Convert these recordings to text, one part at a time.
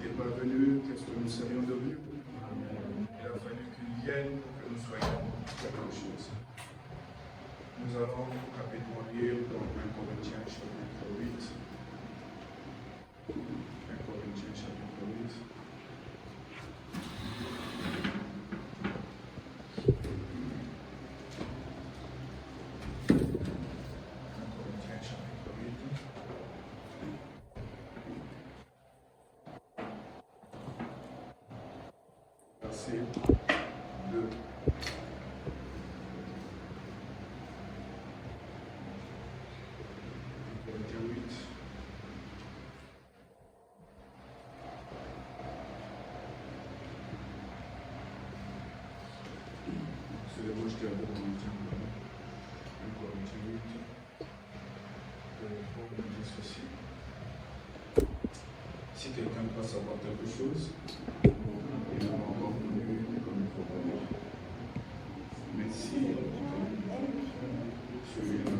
n'était pas venu, qu'est-ce que nous serions devenus? Il a fallu qu'il vienne pour que nous soyons quelque chose. Nous allons rapidement lire dans 1 Corinthiens chapitre 8. 1 Corinthiens chapitre 8. Verset 2. Corinthiens 8. C'est le mot que je t'ai abordé. 1 Corinthiens 8. Paul nous dit ceci. Si quelqu'un doit savoir quelque chose, il n'a pas encore connu comme il faut connaître. Mais si celui-là,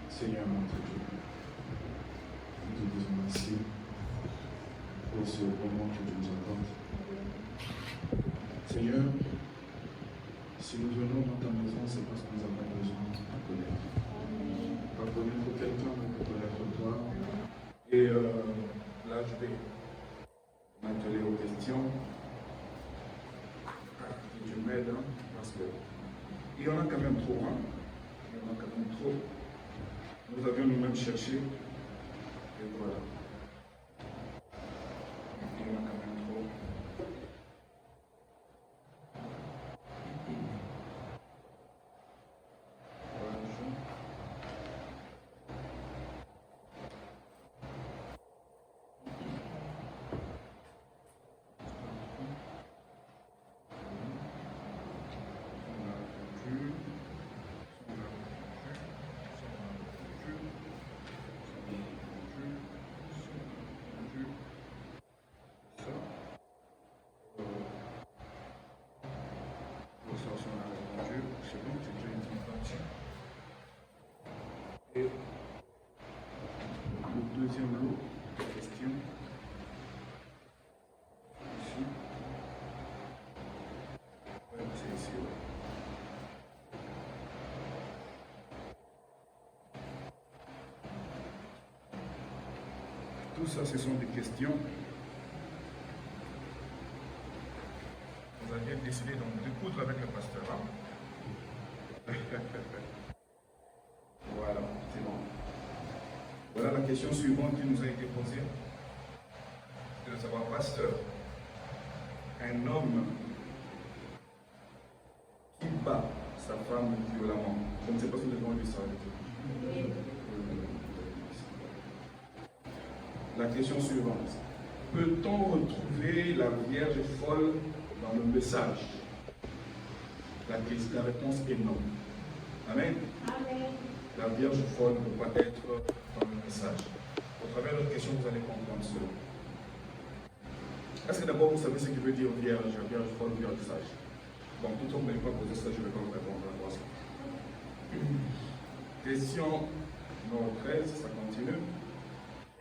Seigneur notre Dieu, nous te disons merci pour ce moment que tu nous accordes. Seigneur, si nous venons dans ta maison, c'est parce que nous avons besoin de te connaître. Pas connaître quelqu'un, mais de connaître toi. Et là, je vais m'atteler aux questions. Tu m'aides, hein, parce que il y en a quand même trop. Hein. Il y en a quand même trop. Nous avions nous-mêmes cherché. Et voilà. Il y en a quand même trop. Et le deuxième lot de questions, ici, ouais, c'est ici, ouais. Tout ça, ce sont des questions. Vous aviez décidé donc de coudre avec le pasteur. Hein? Voilà, c'est bon. Voilà la question suivante qui nous a été posée. De savoir, pasteur, un homme qui bat sa femme violemment. Je ne sais pas si vous avez vu ça. La question suivante. Peut-on retrouver la Vierge folle dans le message? La réponse est non. Amen. Amen. La Vierge folle ne peut pas être dans le message. Au travers de notre question, vous allez comprendre cela. Est-ce que d'abord vous savez ce qu'il veut dire Vierge folle, Vierge sage? Bon, tout le monde ne va pas poser ça, je ne vais pas vous répondre à ça. Question numéro 13, ça continue.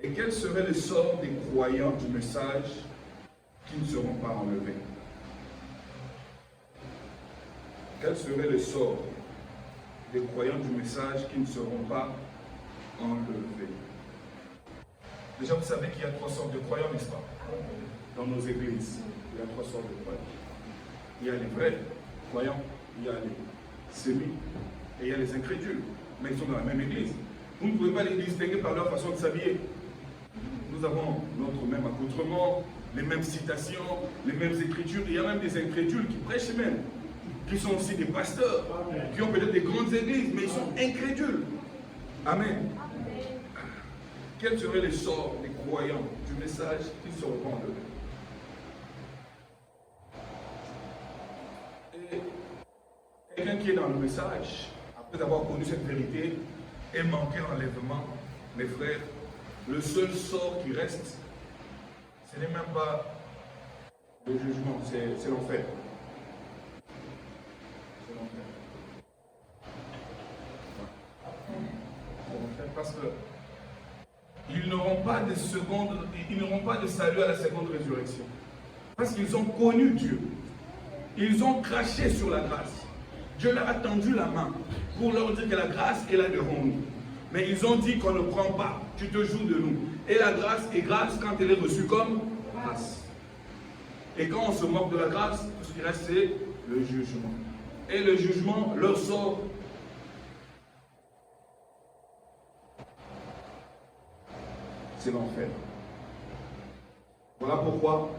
Et quel serait le sort des croyants du message qui ne seront pas enlevés? Quel serait le sort des croyants du message qui ne seront pas enlevés? Déjà, vous savez qu'il y a 3 sortes de croyants, n'est-ce pas? Dans nos églises, il y a 3 sortes de croyants. Il y a les vrais croyants, il y a les sémis et il y a les incrédules. Mais ils sont dans la même église. Vous ne pouvez pas les distinguer par leur façon de s'habiller. Nous avons notre même accoutrement, les mêmes citations, les mêmes écritures. Il y a même des incrédules qui prêchent même, qui sont aussi des pasteurs, qui ont peut-être des grandes églises, mais ils sont incrédules. Amen. Quel serait le sort des croyants du message qui seront enlevés? Et quelqu'un qui est dans le message, après avoir connu cette vérité, et manqué l'enlèvement, mes frères, le seul sort qui reste, ce n'est même pas le jugement, c'est l'enfer. C'est l'enfer. C'est l'enfer parce que ils n'auront pas de salut à la seconde résurrection. Parce qu'ils ont connu Dieu. Ils ont craché sur la grâce. Dieu leur a tendu la main pour leur dire que la grâce est là devant nous. Mais ils ont dit qu'on ne prend pas, tu te joues de nous. Et la grâce est grâce quand elle est reçue comme grâce. Et quand on se moque de la grâce, tout ce qui reste c'est le jugement. Et le jugement leur sort. C'est l'enfer. Voilà pourquoi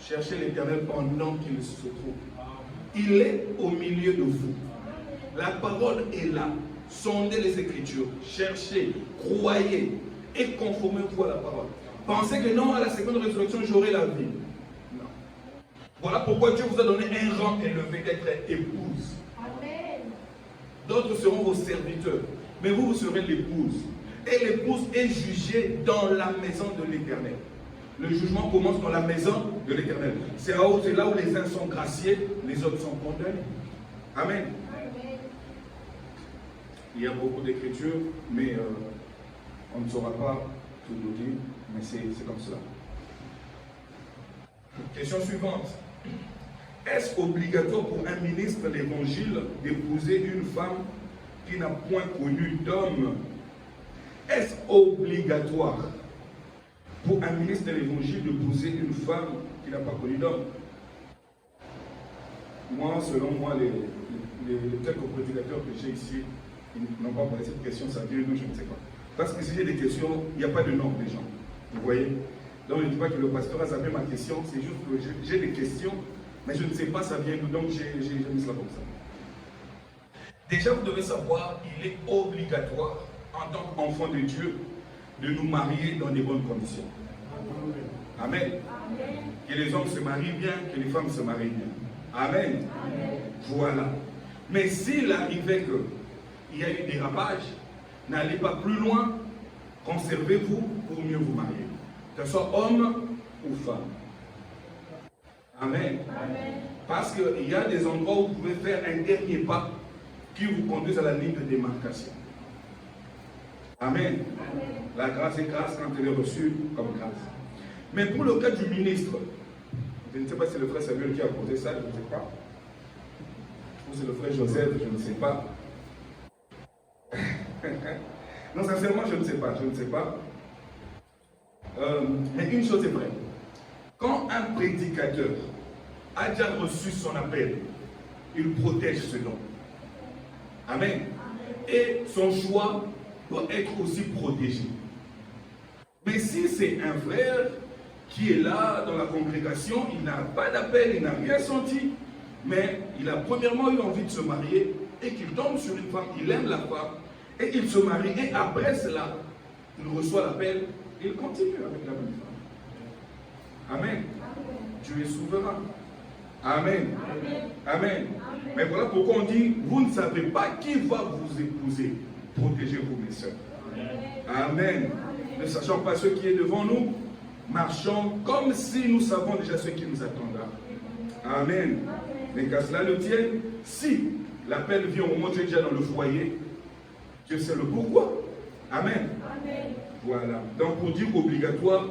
cherchez l'Éternel pendant qu'il se trouve. Il est au milieu de vous. La parole est là. Sondez les Écritures. Cherchez, croyez et conformez-vous à la parole. Pensez que non, à la seconde résurrection, j'aurai la vie. Non. Voilà pourquoi Dieu vous a donné un rang élevé d'être épouse. Amen. D'autres seront vos serviteurs. Mais vous serez l'épouse. Et l'épouse est jugée dans la maison de l'Éternel. Le jugement commence dans la maison de l'Éternel. C'est là où les uns sont graciés, les autres sont condamnés. Amen. Amen. Il y a beaucoup d'écritures, mais on ne saura pas tout nous dire, mais c'est comme cela. Question suivante. Est-ce obligatoire pour un ministre de l'Évangile d'épouser une femme qui n'a point connu d'homme? Est-ce obligatoire pour un ministre de l'Évangile d'épouser une femme qui n'a pas connu d'homme? Moi, selon moi, les quelques prédicateurs que j'ai ici, ils n'ont pas posé cette question, ça vient d'où, je ne sais pas. Parce que si j'ai des questions, il n'y a pas de nom des gens. Vous voyez? Donc je ne dis pas que le pasteur a zappé ma question, c'est juste que j'ai des questions, mais je ne sais pas ça vient d'où, donc j'ai mis cela comme ça. Déjà, vous devez savoir, il est obligatoire, en tant qu'enfant de Dieu, de nous marier dans des bonnes conditions. Amen. Amen. Que les hommes se marient bien, que les femmes se marient bien. Amen. Amen. Voilà. Mais s'il arrivait qu'il y a eu des dérapage, n'allez pas plus loin, conservez-vous pour mieux vous marier. Que ce soit homme ou femme. Amen. Amen. Parce qu'il y a des endroits où vous pouvez faire un dernier pas qui vous conduise à la ligne de démarcation. Amen. Amen. La grâce est grâce quand elle est reçue comme grâce. Mais pour le cas du ministre, je ne sais pas si c'est le frère Samuel qui a posé ça, je ne sais pas. Ou c'est le frère Joseph, je ne sais pas. Non, sincèrement, je ne sais pas, mais une chose est vraie. Quand un prédicateur a déjà reçu son appel, il protège ce don. Amen. Et son choix doit être aussi protégé. Mais si c'est un frère qui est là dans la congrégation, il n'a pas d'appel, il n'a rien senti, mais il a premièrement eu envie de se marier et qu'il tombe sur une femme, il aime la femme, et il se marie, et après cela, il reçoit l'appel, il continue avec la même femme. Amen. Dieu est souverain. Amen. Amen. Amen. Mais voilà pourquoi on dit, vous ne savez pas qui va vous épouser. Protégez-vous, mes soeurs. Amen. Ne sachant pas ce qui est devant nous, marchons comme si nous savons déjà ce qui nous attendra. Amen. Mais qu'à cela le tienne, si l'appel vient au moment où tu es déjà dans le foyer, Dieu sait le pourquoi. Amen. Amen. Voilà. Donc pour dire obligatoire,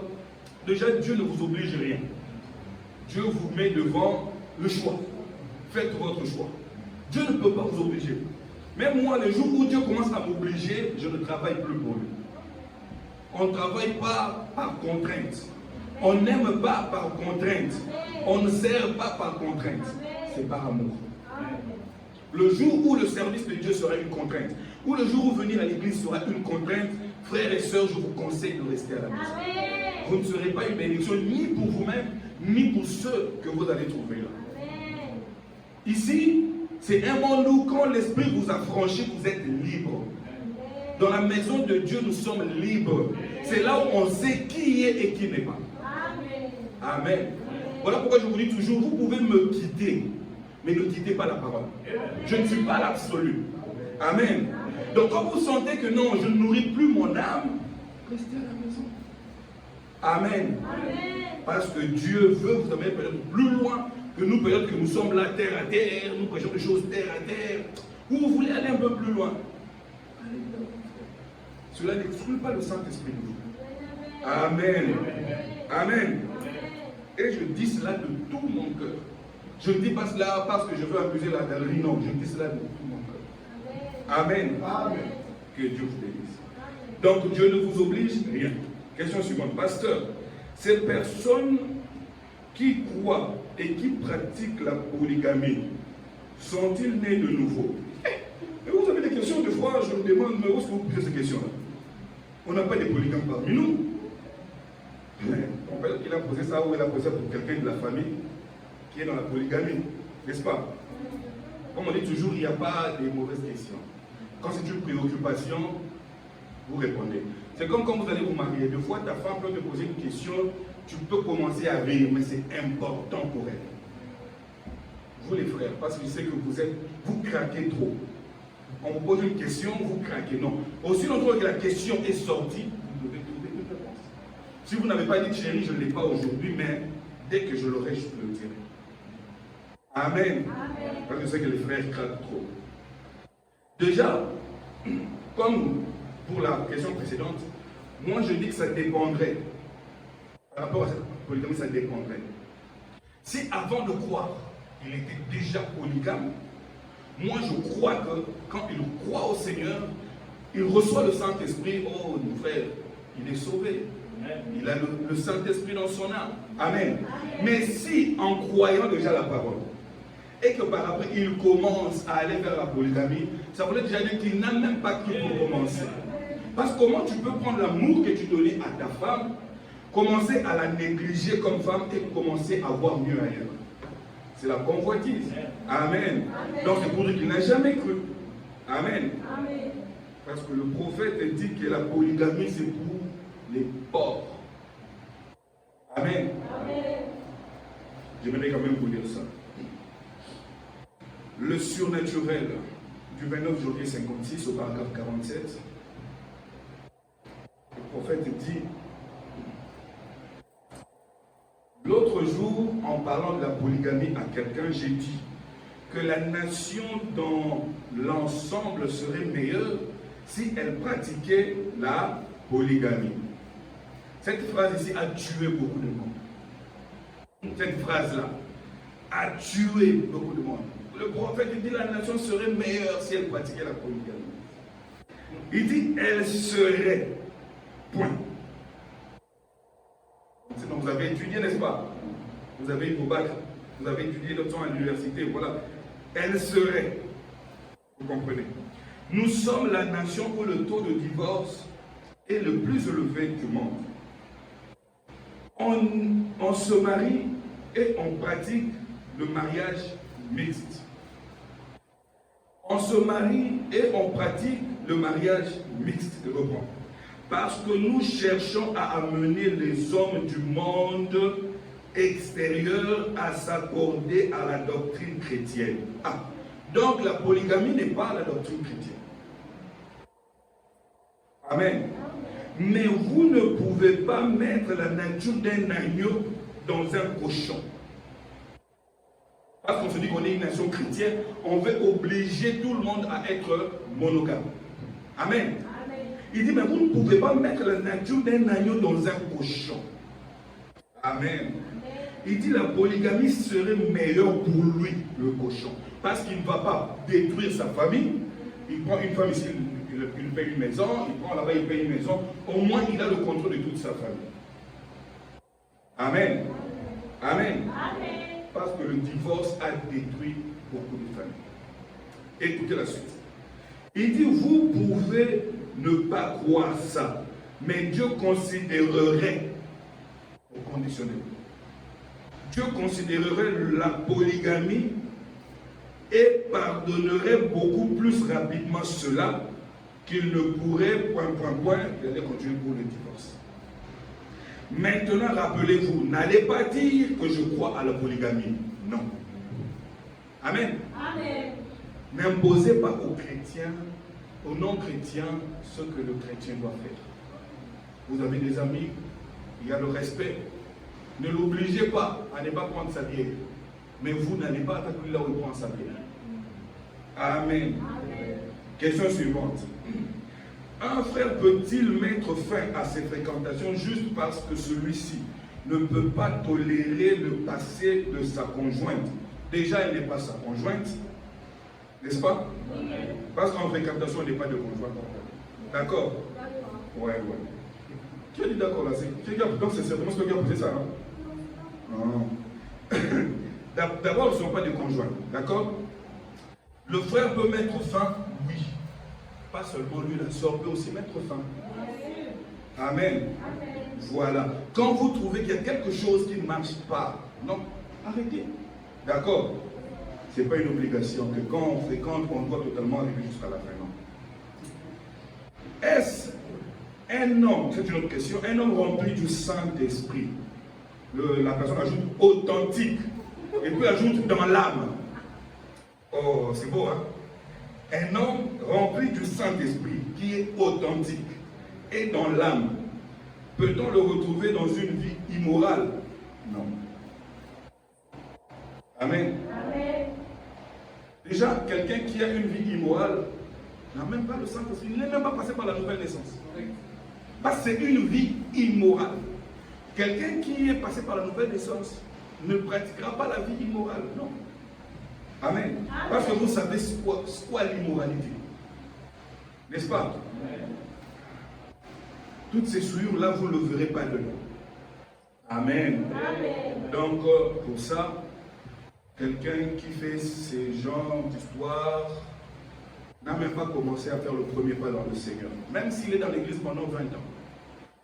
déjà Dieu ne vous oblige rien. Dieu vous met devant le choix. Faites votre choix. Dieu ne peut pas vous obliger. Même moi, le jour où Dieu commence à m'obliger, je ne travaille plus pour lui. On ne travaille pas par contrainte. On n'aime pas par contrainte. On ne sert pas par contrainte. C'est par amour. Le jour où le service de Dieu sera une contrainte, ou le jour où venir à l'église sera une contrainte, frères et sœurs, je vous conseille de rester à la maison. Vous ne serez pas une bénédiction ni pour vous-même, ni pour ceux que vous allez trouver là. Ici, c'est un monde où quand l'Esprit vous a franchi, vous êtes libre. Dans la maison de Dieu, nous sommes libres. C'est là où on sait qui est et qui n'est pas. Amen. Voilà pourquoi je vous dis toujours, vous pouvez me quitter, mais ne quittez pas la parole. Je ne suis pas l'absolu. Amen. Donc quand vous sentez que non, je ne nourris plus mon âme, restez à la maison. Amen. Parce que Dieu veut vous amener peut-être plus loin que nous, peut-être que nous sommes là terre à terre, nous prêchons des choses terre à terre. Ou vous voulez aller un peu plus loin. Allez, cela n'exclut pas le Saint-Esprit de vous. Amen. Amen. Et je dis cela de tout mon cœur. Je ne dis pas cela parce que je veux amuser la galerie, non, je dis cela de tout mon cœur. Amen. Amen. Que Dieu vous bénisse. Donc Dieu ne vous oblige rien. Question suivante. Pasteur, ces personnes qui croient et qui pratiquent la polygamie, sont-ils nés de nouveau? Et vous avez des questions, des fois, je me demande, mais où est-ce que vous posez ces questions-là? On n'a pas de polygames parmi nous. On peut dire qu'il a posé ça ou il a posé ça pour quelqu'un de la famille qui est dans la polygamie, n'est-ce pas? Comme on dit toujours, il n'y a pas de mauvaises questions. Quand c'est une préoccupation, vous répondez. C'est comme quand vous allez vous marier. Des fois, ta femme peut te poser une question, tu peux commencer à rire, mais c'est important pour elle. Vous les frères, parce que je sais que vous craquez trop. On vous pose une question, vous craquez. Non. Aussi longtemps que la question est sortie, vous devez trouver une réponse. Si vous n'avez pas dit chérie, je ne l'ai pas aujourd'hui, mais dès que je l'aurai, je peux le dire. Amen. Amen. Parce que je sais que les frères craquent trop. Déjà, comme pour la question précédente, moi je dis que ça dépendrait. Par rapport à cette polygamie, ça dépendrait. Si avant de croire, il était déjà polygame, moi je crois que quand il croit au Seigneur, il reçoit le Saint-Esprit. Oh, mon frère, il est sauvé. Il a le Saint-Esprit dans son âme. Amen. Mais si en croyant déjà la parole, et que par après il commence à aller vers la polygamie, ça voulait déjà dire qu'il n'a même pas cru pour commencer. Parce que comment tu peux prendre l'amour que tu donnais à ta femme, commencer à la négliger comme femme et commencer à voir mieux ailleurs? C'est la convoitise. Amen. Donc c'est pour dire qu'il n'a jamais cru. Amen. Amen. Parce que le prophète dit que la polygamie c'est pour les pauvres. Amen. Amen. J'aimerais quand même vous dire ça. Le surnaturel du 29 janvier 56 au paragraphe 47, le prophète dit: l'autre jour, en parlant de la polygamie à quelqu'un, j'ai dit que la nation dans l'ensemble serait meilleure si elle pratiquait la polygamie. Cette phrase ici a tué beaucoup de monde. Cette phrase-là a tué beaucoup de monde. Le prophète dit que la nation serait meilleure si elle pratiquait la polygamie. Il dit elle serait. Point. Sinon vous avez étudié, n'est-ce pas? Vous avez eu vos bacs, vous avez étudié le temps à l'université, voilà. Elle serait. Vous comprenez? Nous sommes la nation où le taux de divorce est le plus élevé du monde. On se marie et on pratique le mariage mixte. On se marie et on pratique le mariage mixte. Parce que nous cherchons à amener les hommes du monde extérieur à s'accorder à la doctrine chrétienne. Ah, donc la polygamie n'est pas la doctrine chrétienne. Amen. Mais vous ne pouvez pas mettre la nature d'un agneau dans un cochon. Parce qu'on se dit qu'on est une nation chrétienne, on veut obliger tout le monde à être monogame. Amen. Amen. Il dit, mais vous ne pouvez pas mettre la nature d'un agneau dans un cochon. Amen. Amen. Il dit, la polygamie serait meilleure pour lui, le cochon. Parce qu'il ne va pas détruire sa famille. Il prend une femme ici, il paye une maison, il prend là-bas, il paye une maison. Au moins, il a le contrôle de toute sa famille. Amen. Amen. Amen. Parce que le divorce a détruit beaucoup de familles. Écoutez la suite. Il dit, vous pouvez ne pas croire ça, mais Dieu considérerait, au conditionnel, Dieu considérerait la polygamie et pardonnerait beaucoup plus rapidement cela qu'il ne pourrait, il allait continuer pour le divorce. Maintenant, rappelez-vous, n'allez pas dire que je crois à la polygamie. Non. Amen. Amen. N'imposez pas aux chrétiens, aux non-chrétiens, ce que le chrétien doit faire. Vous avez des amis, il y a le respect. Ne l'obligez pas à ne pas prendre sa bière. Mais vous n'allez pas attaquer là où il prend sa bière. Amen. Amen. Question suivante. Un frère peut-il mettre fin à ses fréquentations juste parce que celui-ci ne peut pas tolérer le passé de sa conjointe? Déjà, elle n'est pas sa conjointe, n'est-ce pas? Parce qu'en fréquentation, elle n'est pas de conjointe. D'accord? Ouais. Qui a dit d'accord là? Donc c'est certainement ce qui a posé ça, non? D'abord, ils ne sont pas des conjoints, d'accord? Le frère peut mettre fin, oui. Pas seulement lui, la soeur peut aussi mettre fin. Amen. Voilà. Quand vous trouvez qu'il y a quelque chose qui ne marche pas, non, arrêtez. D'accord? Ce n'est pas une obligation que quand on fréquente, on doit totalement arriver jusqu'à la fin. Non. Est-ce un homme, c'est une autre question, un homme rempli du Saint-Esprit? La personne ajoute authentique. Et puis ajoute dans l'âme. Oh, c'est beau, hein? Un homme rempli du Saint-Esprit, qui est authentique, et dans l'âme, peut-on le retrouver dans une vie immorale? Non. Amen. Amen. Déjà, quelqu'un qui a une vie immorale n'a même pas le Saint-Esprit, il n'est même pas passé par la nouvelle naissance. Parce que c'est une vie immorale. Quelqu'un qui est passé par la nouvelle naissance ne pratiquera pas la vie immorale, non. Amen. Parce que vous savez ce qu'est l'immoralité. N'est-ce pas? Toutes ces souillures-là, vous ne le verrez pas de nous. Amen. Amen. Donc, pour ça, quelqu'un qui fait ces genres d'histoires n'a même pas commencé à faire le premier pas dans le Seigneur. Même s'il est dans l'église pendant 20 ans.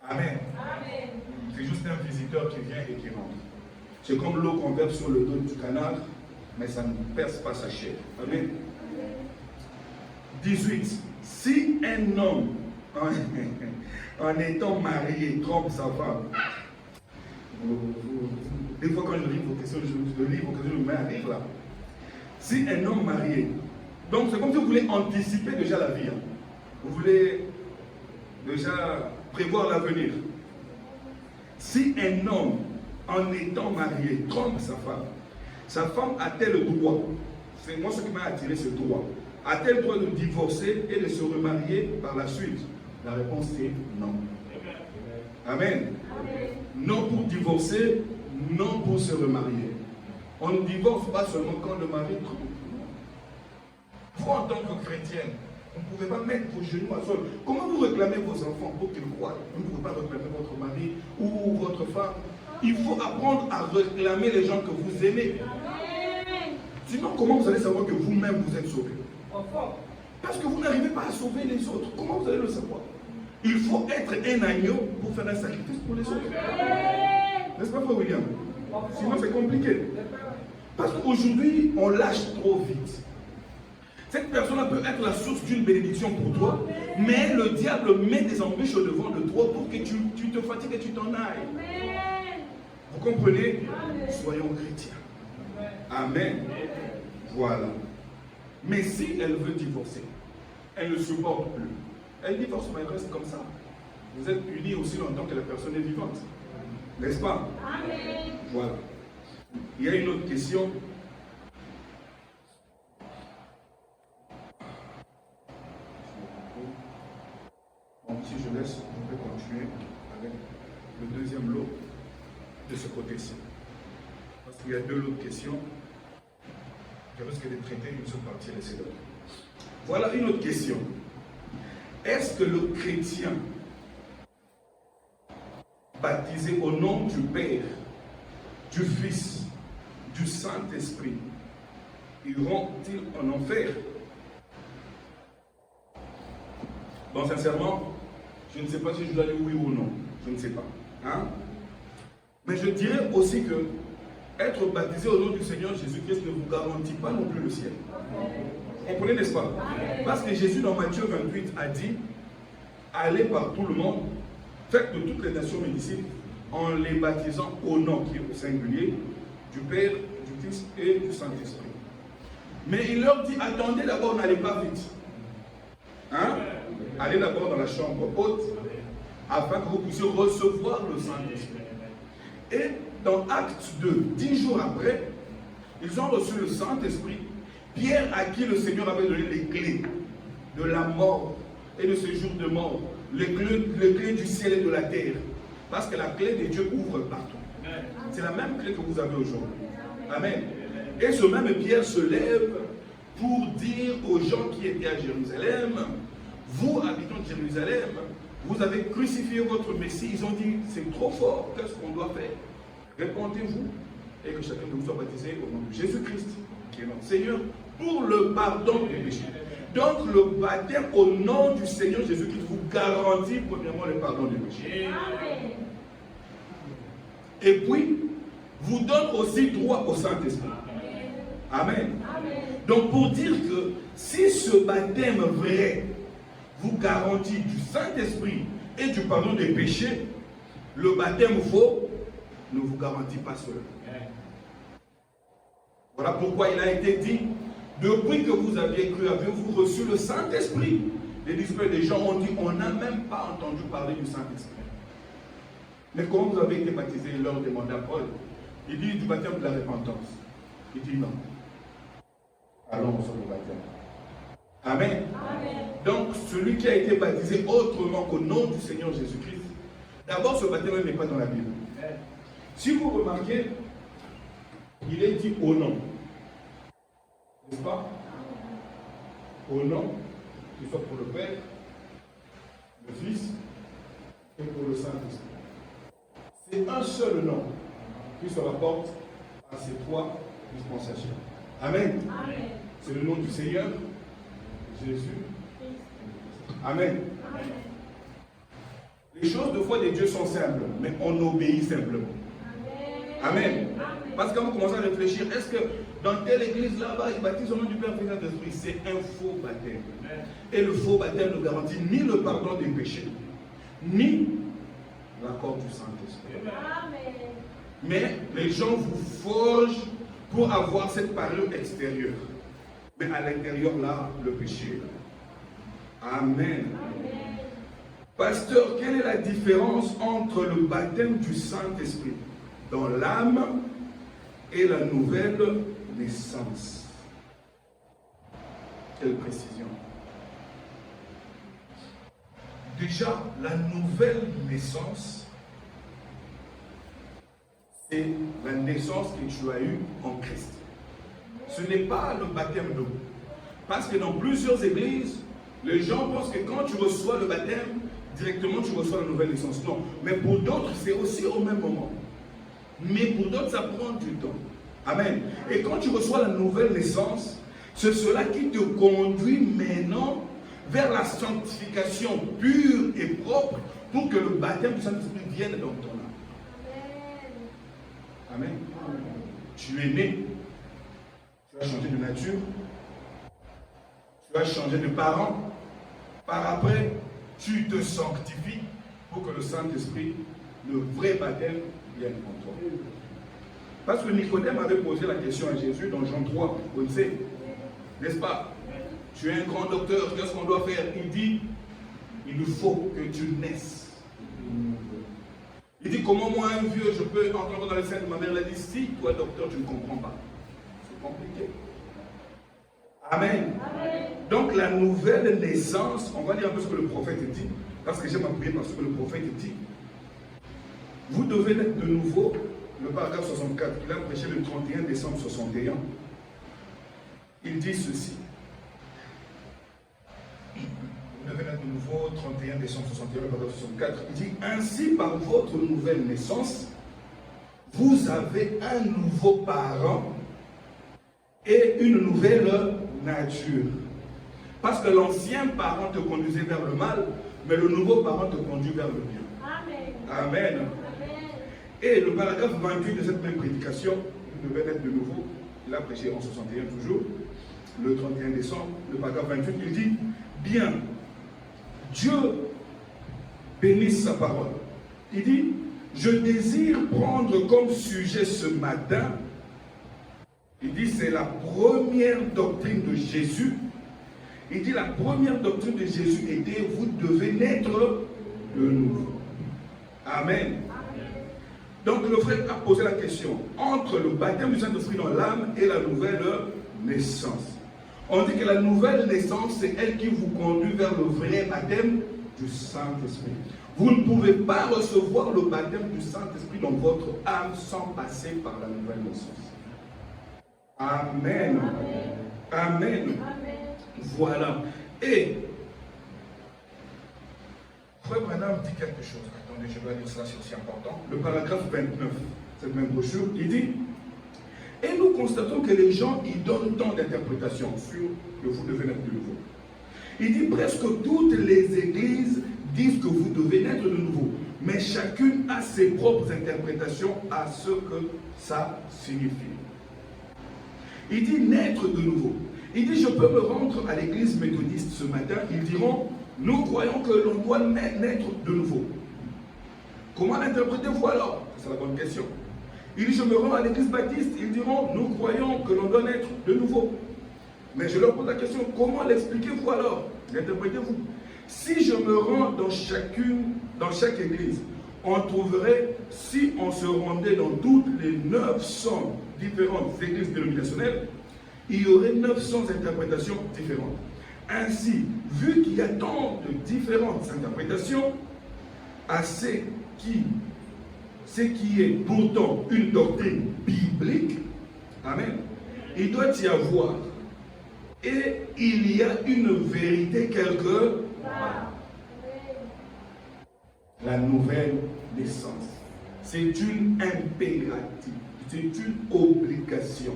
Amen. Amen. C'est juste un visiteur qui vient et qui rentre. C'est comme l'eau qu'on verse sur le dos du canard, mais ça ne perce pas sa chair. Amen. 18. Si un homme, en étant marié, trompe sa femme, des fois quand je lis vos questions, je me mets à rire là. Si un homme marié, donc c'est comme si vous voulez anticiper déjà la vie. Hein. Vous voulez déjà prévoir l'avenir. Si un homme, en étant marié, trompe sa femme a-t-elle le droit? C'est moi ce qui m'a attiré, ce droit. A-t-elle le droit de divorcer et de se remarier par la suite? La réponse est non. Amen. Amen. Non pour divorcer, non pour se remarier. On ne divorce pas seulement quand le mari trompe. Vous, en tant que chrétienne, vous ne pouvez pas mettre vos genoux à sol. Comment vous réclamez vos enfants pour qu'ils croient? Vous ne pouvez pas réclamer votre mari ou votre femme. Il faut apprendre à réclamer les gens que vous aimez. Amen. Sinon, comment vous allez savoir que vous-même vous êtes sauvé? Parce que vous n'arrivez pas à sauver les autres. Comment vous allez le savoir? Il faut être un agneau pour faire un sacrifice pour les autres. N'est-ce pas, Frère William? Sinon, c'est compliqué. Parce qu'aujourd'hui, on lâche trop vite. Cette personne peut être la source d'une bénédiction pour toi, mais le diable met des embûches au devant de toi pour que tu te fatigues et tu t'en ailles. Vous comprenez? Soyons chrétiens. Amen. Voilà. Mais si elle veut divorcer, elle ne supporte plus. Elle divorce, mais elle reste comme ça. Vous êtes unis aussi longtemps que la personne est vivante. N'est-ce pas? Amen. Voilà. Il y a une autre question. Bon, si je laisse, je vais continuer avec le deuxième lot de ce côté-ci. Parce qu'il y a deux lots de questions. Je risque de traiter une seule partie et laisser l'autre. Voilà une autre question. Est-ce que le chrétien baptisé au nom du Père, du Fils, du Saint-Esprit, iront-ils en enfer? Bon, sincèrement, je ne sais pas si je dois dire oui ou non. Je ne sais pas. Hein? Mais je dirais aussi que être baptisé au nom du Seigneur Jésus-Christ ne vous garantit pas non plus le ciel. Vous comprenez, n'est-ce pas? Parce que Jésus, dans Matthieu 28, a dit: allez par tout le monde, faites de toutes les nations mes disciples, en les baptisant au nom qui est au singulier du Père, du Fils et du Saint-Esprit. Mais il leur dit: attendez d'abord, n'allez pas vite. Hein? Allez d'abord dans la chambre haute, afin que vous puissiez recevoir le Saint-Esprit. Et dans Acte 2, 10 jours après, ils ont reçu le Saint-Esprit. Pierre, à qui le Seigneur avait donné les clés de la mort et de ce jour de mort, les clés du ciel et de la terre. Parce que la clé de Dieu ouvre partout. C'est la même clé que vous avez aujourd'hui. Amen. Et ce même Pierre se lève pour dire aux gens qui étaient à Jérusalem, vous, habitants de Jérusalem, vous avez crucifié votre Messie. Ils ont dit, c'est trop fort, qu'est-ce qu'on doit faire? Répondez-vous et que chacun de vous soit baptisé au nom de Jésus-Christ, qui est notre Seigneur, pour le pardon des péchés. Donc le baptême au nom du Seigneur Jésus-Christ vous garantit premièrement le pardon des péchés. Amen. Et puis, vous donne aussi droit au Saint-Esprit. Amen. Amen. Donc pour dire que si ce baptême vrai vous garantit du Saint-Esprit et du pardon des péchés, le baptême faux ne vous garantit pas cela. Voilà pourquoi il a été dit, depuis que vous aviez cru, avez-vous reçu le Saint-Esprit? Les disciples des gens ont dit, on n'a même pas entendu parler du Saint-Esprit. Mais comment vous avez été baptisés? Il leur demanda Paul. Il dit du baptême de la repentance. Il dit non. Allons sur le baptême. Amen. Amen. Donc, celui qui a été baptisé autrement qu'au nom du Seigneur Jésus-Christ, d'abord, ce baptême n'est pas dans la Bible. Si vous remarquez, il est dit au nom. N'est-ce pas? Au nom, qu'il soit pour le Père, le Fils et pour le Saint-Esprit. C'est un seul nom qui se rapporte à ces trois dispensations. Amen. Amen. C'est le nom du Seigneur, Jésus. Amen. Amen. Les choses de foi des dieux sont simples, mais on obéit simplement. Amen. Amen. Parce que quand on commence à réfléchir, est-ce que dans telle église là-bas, ils baptisent au nom du Père, Fils et Saint-Esprit? C'est un faux baptême. Et le faux baptême ne garantit ni le pardon des péchés, ni l'accord du Saint-Esprit. Mais les gens vous forgent pour avoir cette parure extérieure. Mais à l'intérieur, là, le péché. Amen. Amen. Pasteur, quelle est la différence entre le baptême du Saint-Esprit dans l'âme et la nouvelle naissance? Quelle précision. Déjà, la nouvelle naissance, c'est la naissance que tu as eue en Christ. Ce n'est pas le baptême d'eau. Parce que dans plusieurs églises, les gens pensent que quand tu reçois le baptême, directement tu reçois la nouvelle naissance. Non. Mais pour d'autres, c'est aussi au même moment. Mais pour d'autres, ça prend du temps. Amen. Et quand tu reçois la nouvelle naissance, c'est cela qui te conduit maintenant vers la sanctification pure et propre pour que le baptême du Saint-Esprit vienne dans ton âme. Amen. Amen. Tu es né. Tu as changé de nature. Tu as changé de parents. Par après, tu te sanctifies pour que le Saint-Esprit, le vrai baptême, vienne en toi. Parce que Nicodème avait posé la question à Jésus dans Jean 3, vous savez, n'est-ce pas? Tu es un grand docteur, qu'est-ce qu'on doit faire? Il dit, il nous faut que tu naisses. Il dit, comment moi, un vieux, je peux entendre dans les scènes de ma mère? Elle a dit, si toi, docteur, tu ne comprends pas. C'est compliqué. Amen. Amen. Donc, la nouvelle naissance, on va dire un peu ce que le prophète dit, parce que j'aime appuyer par ce que le prophète dit. Vous devez naître de nouveau, le paragraphe 64, il a prêché le 31 décembre 61. Il dit ceci. Vous devez naître de nouveau, 31 décembre 61, le paragraphe 64. Il dit, ainsi par votre nouvelle naissance, vous avez un nouveau parent et une nouvelle nature. Parce que l'ancien parent te conduisait vers le mal, mais le nouveau parent te conduit vers le bien. Amen. Amen. Amen. Et le paragraphe 28 de cette même prédication, vous devez naître de nouveau, il a prêché en 61 toujours, le 31 décembre, le paragraphe 28, il dit, bien, Dieu bénisse sa parole. Il dit, je désire prendre comme sujet ce matin, il dit, c'est la première doctrine de Jésus. Il dit, la première doctrine de Jésus était, vous devez naître de nouveau. Amen. Donc le frère a posé la question, entre le baptême du Saint-Esprit dans l'âme et la nouvelle naissance. On dit que la nouvelle naissance, c'est elle qui vous conduit vers le vrai baptême du Saint-Esprit. Vous ne pouvez pas recevoir le baptême du Saint-Esprit dans votre âme sans passer par la nouvelle naissance. Amen. Amen. Voilà. Et, Frère Branham dit quelque chose. Attendez, je dois dire ça, c'est aussi important. Le paragraphe 29, cette même brochure, il dit: et nous constatons que les gens y donnent tant d'interprétations sur que vous devez naître de nouveau. Il dit presque toutes les églises disent que vous devez naître de nouveau, mais chacune a ses propres interprétations à ce que ça signifie. Il dit naître de nouveau. Il dit: je peux me rendre à l'église méthodiste ce matin, ils diront: nous croyons que l'on doit naître de nouveau. Comment l'interprétez-vous alors? C'est la bonne question. Il dit: je me rends à l'église baptiste, ils diront: nous croyons que l'on doit naître de nouveau. Mais je leur pose la question: comment l'expliquez-vous alors? L'interprétez-vous? Si je me rends dans chaque église, on trouverait, si on se rendait dans toutes les 900 différentes églises dénominationnelles, il y aurait 900 interprétations différentes. Ainsi, vu qu'il y a tant de différentes interprétations, à ce qui est pourtant une doctrine biblique, amen, il doit y avoir, et il y a une vérité quelque part. La nouvelle naissance, c'est une impérative, c'est une obligation.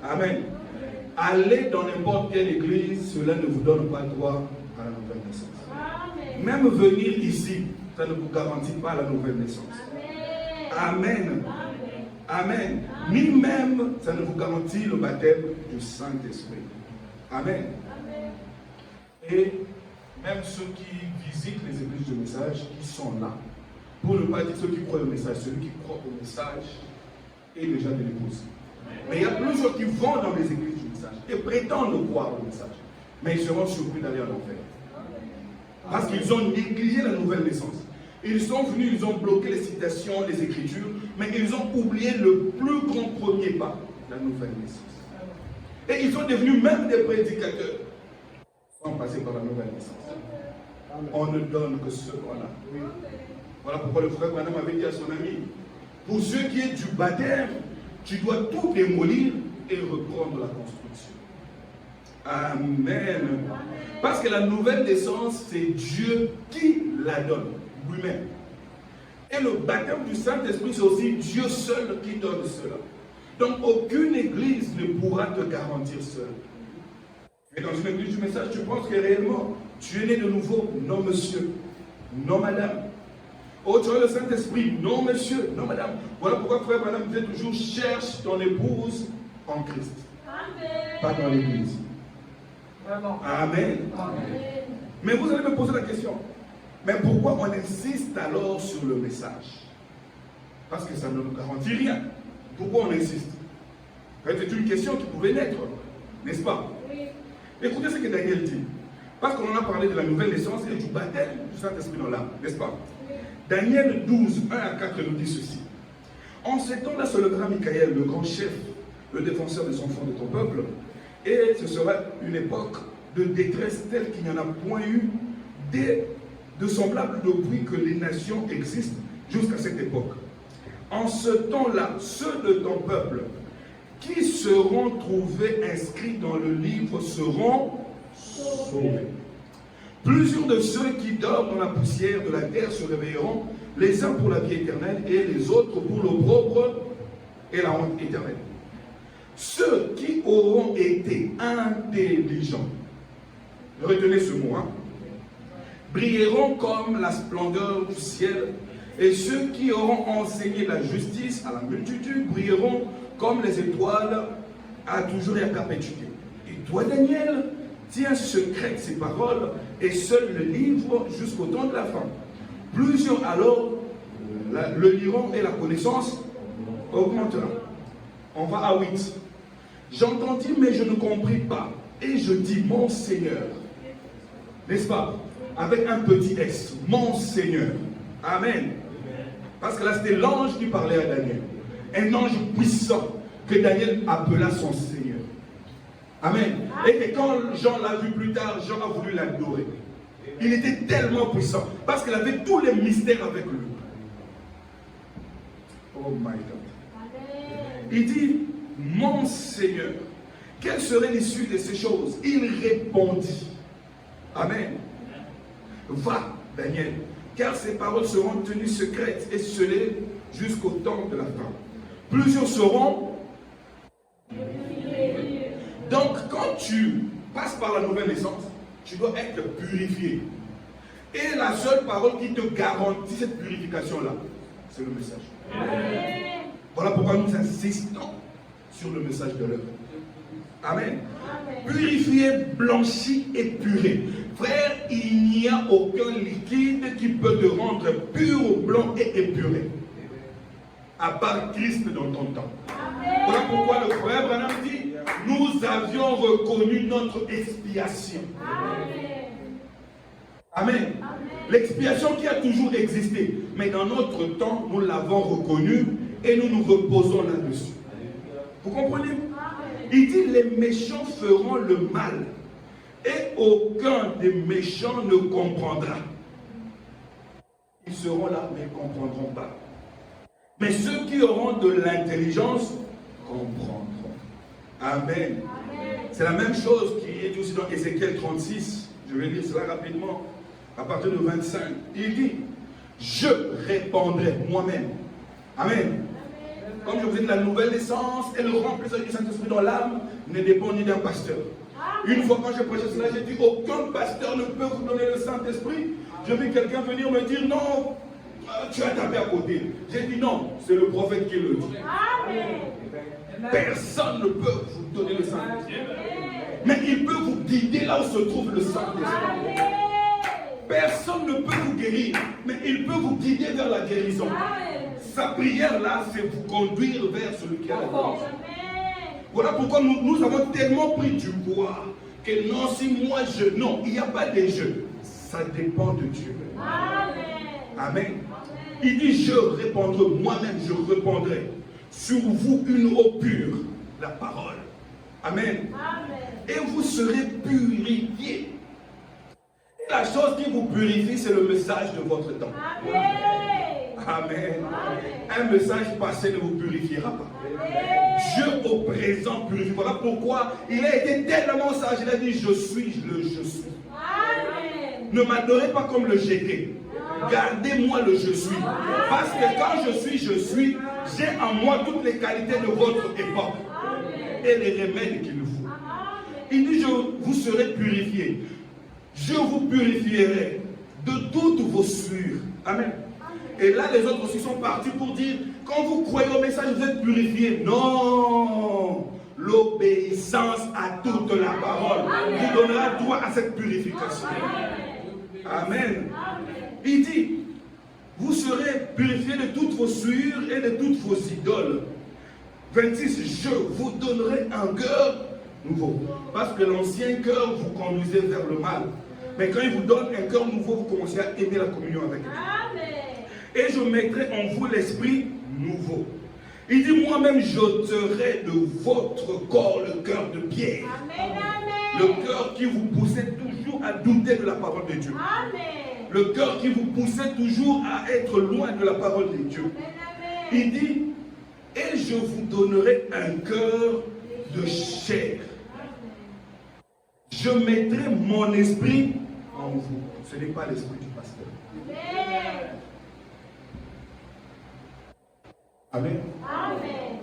Amen. Aller dans n'importe quelle église, cela ne vous donne pas droit à la nouvelle naissance. Amen. Même venir ici, ça ne vous garantit pas la nouvelle naissance. Amen. Amen. Amen. Ni même, ça ne vous garantit le baptême du Saint-Esprit. Amen. Amen. Et même ceux qui visitent les églises de message, qui sont là, pour ne pas dire ceux qui croient au message, celui qui croit au message est déjà de l'épouse. Mais il y a plusieurs qui vont dans les églises du message et prétendent croire au message. Mais ils seront surpris d'aller en enfer. Parce qu'ils ont négligé la nouvelle naissance. Ils sont venus, ils ont bloqué les citations, les écritures, mais ils ont oublié le plus grand premier pas, la nouvelle naissance. Et ils sont devenus même des prédicateurs sans passer par la nouvelle naissance. On ne donne que ce qu'on a. Voilà pourquoi le frère Branham avait dit à son ami: pour ce qui est du baptême, tu dois tout démolir et reprendre la construction. Amen. Parce que la nouvelle naissance, c'est Dieu qui la donne, lui-même. Et le baptême du Saint-Esprit, c'est aussi Dieu seul qui donne cela. Donc aucune église ne pourra te garantir cela. Tu es dans une église du message, tu penses que réellement, tu es né de nouveau? Non, monsieur. Non, madame. Oh, tu as le Saint-Esprit? Non, monsieur. Non, madame. Voilà pourquoi frère madame disait toujours: cherche ton épouse en Christ. Amen. Pas dans l'église. Amen. Amen. Mais vous allez me poser la question: mais pourquoi on insiste alors sur le message? Parce que ça ne nous garantit rien. Pourquoi on insiste? C'est une question qui pouvait naître, n'est-ce pas? Oui. Écoutez ce que Daniel dit. Parce qu'on en a parlé de la nouvelle naissance et du baptême du Saint-Esprit dans l'âme, n'est-ce pas? Oui. Daniel 12, 1 à 4 nous dit ceci: en ces temps-là se lèvera Michaël, le grand chef, le défenseur des enfants de ton peuple, et ce sera une époque de détresse telle qu'il n'y en a point eu de semblable depuis que les nations existent jusqu'à cette époque. En ce temps-là, ceux de ton peuple qui seront trouvés inscrits dans le livre seront sauvés. Plusieurs de ceux qui dorment dans la poussière de la terre se réveilleront, les uns pour la vie éternelle et les autres pour l'opprobre et la honte éternelle. Ceux qui auront été intelligents, retenez ce mot, brilleront comme la splendeur du ciel, et ceux qui auront enseigné la justice à la multitude brilleront comme les étoiles à toujours et à perpétuité. Et toi, Daniel, tiens secrète ces paroles et seul le livre jusqu'au temps de la fin. Plusieurs alors le liront et la connaissance augmentera. On va à 8. J'entendis mais je ne compris pas. Et je dis mon Seigneur. N'est-ce pas? Avec un petit S. Mon Seigneur. Amen. Parce que là c'était l'ange qui parlait à Daniel. Un ange puissant que Daniel appela son Seigneur. Amen. Et que quand Jean l'a vu plus tard, Jean a voulu l'adorer. Il était tellement puissant parce qu'il avait tous les mystères avec lui. Oh my God. Il dit, mon Seigneur, quelle serait l'issue de ces choses? Il répondit. Amen. Va, Daniel, car ces paroles seront tenues secrètes et scellées jusqu'au temps de la fin. Plusieurs seront. Donc, quand tu passes par la nouvelle naissance, tu dois être purifié. Et la seule parole qui te garantit cette purification-là, c'est le message. Amen. Voilà pourquoi nous insistons sur le message de l'œuvre. Amen. Amen. Purifié, blanchi et puré. Frère, il n'y a aucun liquide qui peut te rendre pur, blanc et épuré. À part Christ dans ton temps. Amen. Voilà pourquoi le frère Branham dit, nous avions reconnu notre expiation. Amen. Amen. L'expiation qui a toujours existé. Mais dans notre temps, nous l'avons reconnue et nous nous reposons là-dessus. Vous comprenez? Il dit, les méchants feront le mal et aucun des méchants ne comprendra. Ils seront là, mais ils ne comprendront pas. Mais ceux qui auront de l'intelligence comprendront. Amen. C'est la même chose qui est aussi dans Ézéchiel 36. Je vais lire cela rapidement. À partir de 25. Il dit, je répondrai moi-même. Amen. Comme je vous ai dit, la nouvelle naissance et le remplissage du Saint-Esprit dans l'âme ne dépend ni d'un pasteur. Une fois quand j'ai prêché cela, j'ai dit, aucun pasteur ne peut vous donner le Saint-Esprit. Je vis quelqu'un venir me dire, non, tu as tapé à côté. J'ai dit, non, c'est le prophète qui le dit. Amen. Personne ne peut vous donner le Saint-Esprit. Mais il peut vous guider là où se trouve le Saint-Esprit. Personne ne peut vous guérir, mais il peut vous guider vers la guérison. Sa prière là, c'est vous conduire vers celui qui a la guérison. Voilà pourquoi nous avons tellement pris du poids que non, si moi je... Non, il n'y a pas de jeu. Ça dépend de Dieu. Amen. Il dit, je répondrai, moi-même je répondrai sur vous une eau pure, la parole. Amen. Et vous serez purifiés. La chose qui vous purifie, c'est le message de votre temps. Amen. Amen. Un message passé ne vous purifiera pas. Amen. Dieu au présent purifie. Voilà pourquoi il a été tellement sage. Il a dit, je suis le je suis. Amen. Ne m'adorez pas comme le j'étais. Gardez-moi le je suis. Parce que quand je suis, j'ai en moi toutes les qualités de votre époque. Et les remèdes qu'il nous faut. Il dit, vous serez purifiés. Je vous purifierai de toutes vos souillures. Amen. Et là, les autres aussi sont partis pour dire, quand vous croyez au message, vous êtes purifiés. Non. L'obéissance à toute la parole vous donnera droit à cette purification. Amen. Il dit, vous serez purifiés de toutes vos souillures et de toutes vos idoles. 26, je vous donnerai un cœur nouveau. Parce que l'ancien cœur vous conduisait vers le mal. Mais quand il vous donne un cœur nouveau, vous commencez à aimer la communion avec lui. Et je mettrai en vous l'esprit nouveau. Il dit, moi-même, j'ôterai de votre corps le cœur de pierre. Amen. Le cœur qui vous poussait toujours à douter de la parole de Dieu. Amen. Le cœur qui vous poussait toujours à être loin de la parole de Dieu. Amen. Il dit, et je vous donnerai un cœur de chair. Je mettrai mon esprit en vous. Ce n'est pas l'esprit du pasteur. Amen. Amen.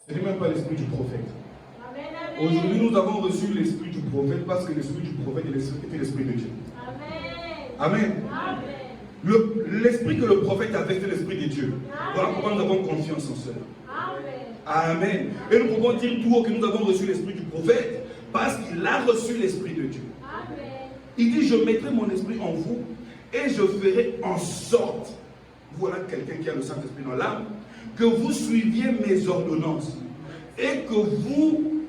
Ce n'est même pas l'esprit du prophète. Aujourd'hui, nous avons reçu l'esprit du prophète parce que l'esprit du prophète était l'esprit de Dieu. Amen. Amen. L'esprit que le prophète avait, c'est l'esprit de Dieu. Amen. Voilà pourquoi nous avons confiance en cela. Amen. Amen. Et nous pouvons dire tout haut que nous avons reçu l'esprit du prophète parce qu'il a reçu l'esprit de Dieu. Amen. Il dit, je mettrai mon esprit en vous et je ferai en sorte, voilà quelqu'un qui a le Saint-Esprit dans l'âme, que vous suiviez mes ordonnances et que vous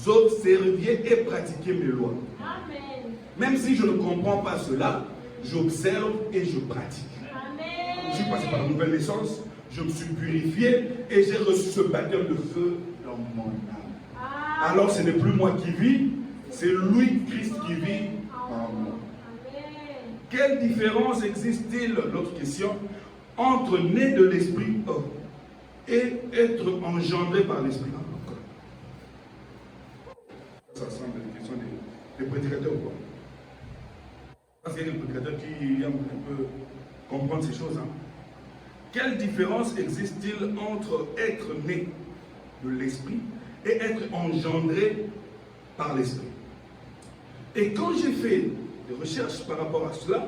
observiez et pratiquiez mes lois. Amen. Même si je ne comprends pas cela, j'observe et je pratique. Amen. Je suis passé par la nouvelle naissance, je me suis purifié et j'ai reçu ce baptême de feu dans mon âme. alors ce n'est plus moi qui vis, c'est lui, Christ, qui vit en moi. Quelle différence existe-t-il, l'autre question, entre né de l'esprit et être engendré par l'esprit? Ça ressemble à des questions des prédicateurs ou quoi? Parce qu'il y a des prédicateurs qui aiment un peu comprendre ces choses. Quelle différence existe-t-il entre être né de l'esprit et être engendré par l'esprit? Et quand j'ai fait des recherches par rapport à cela,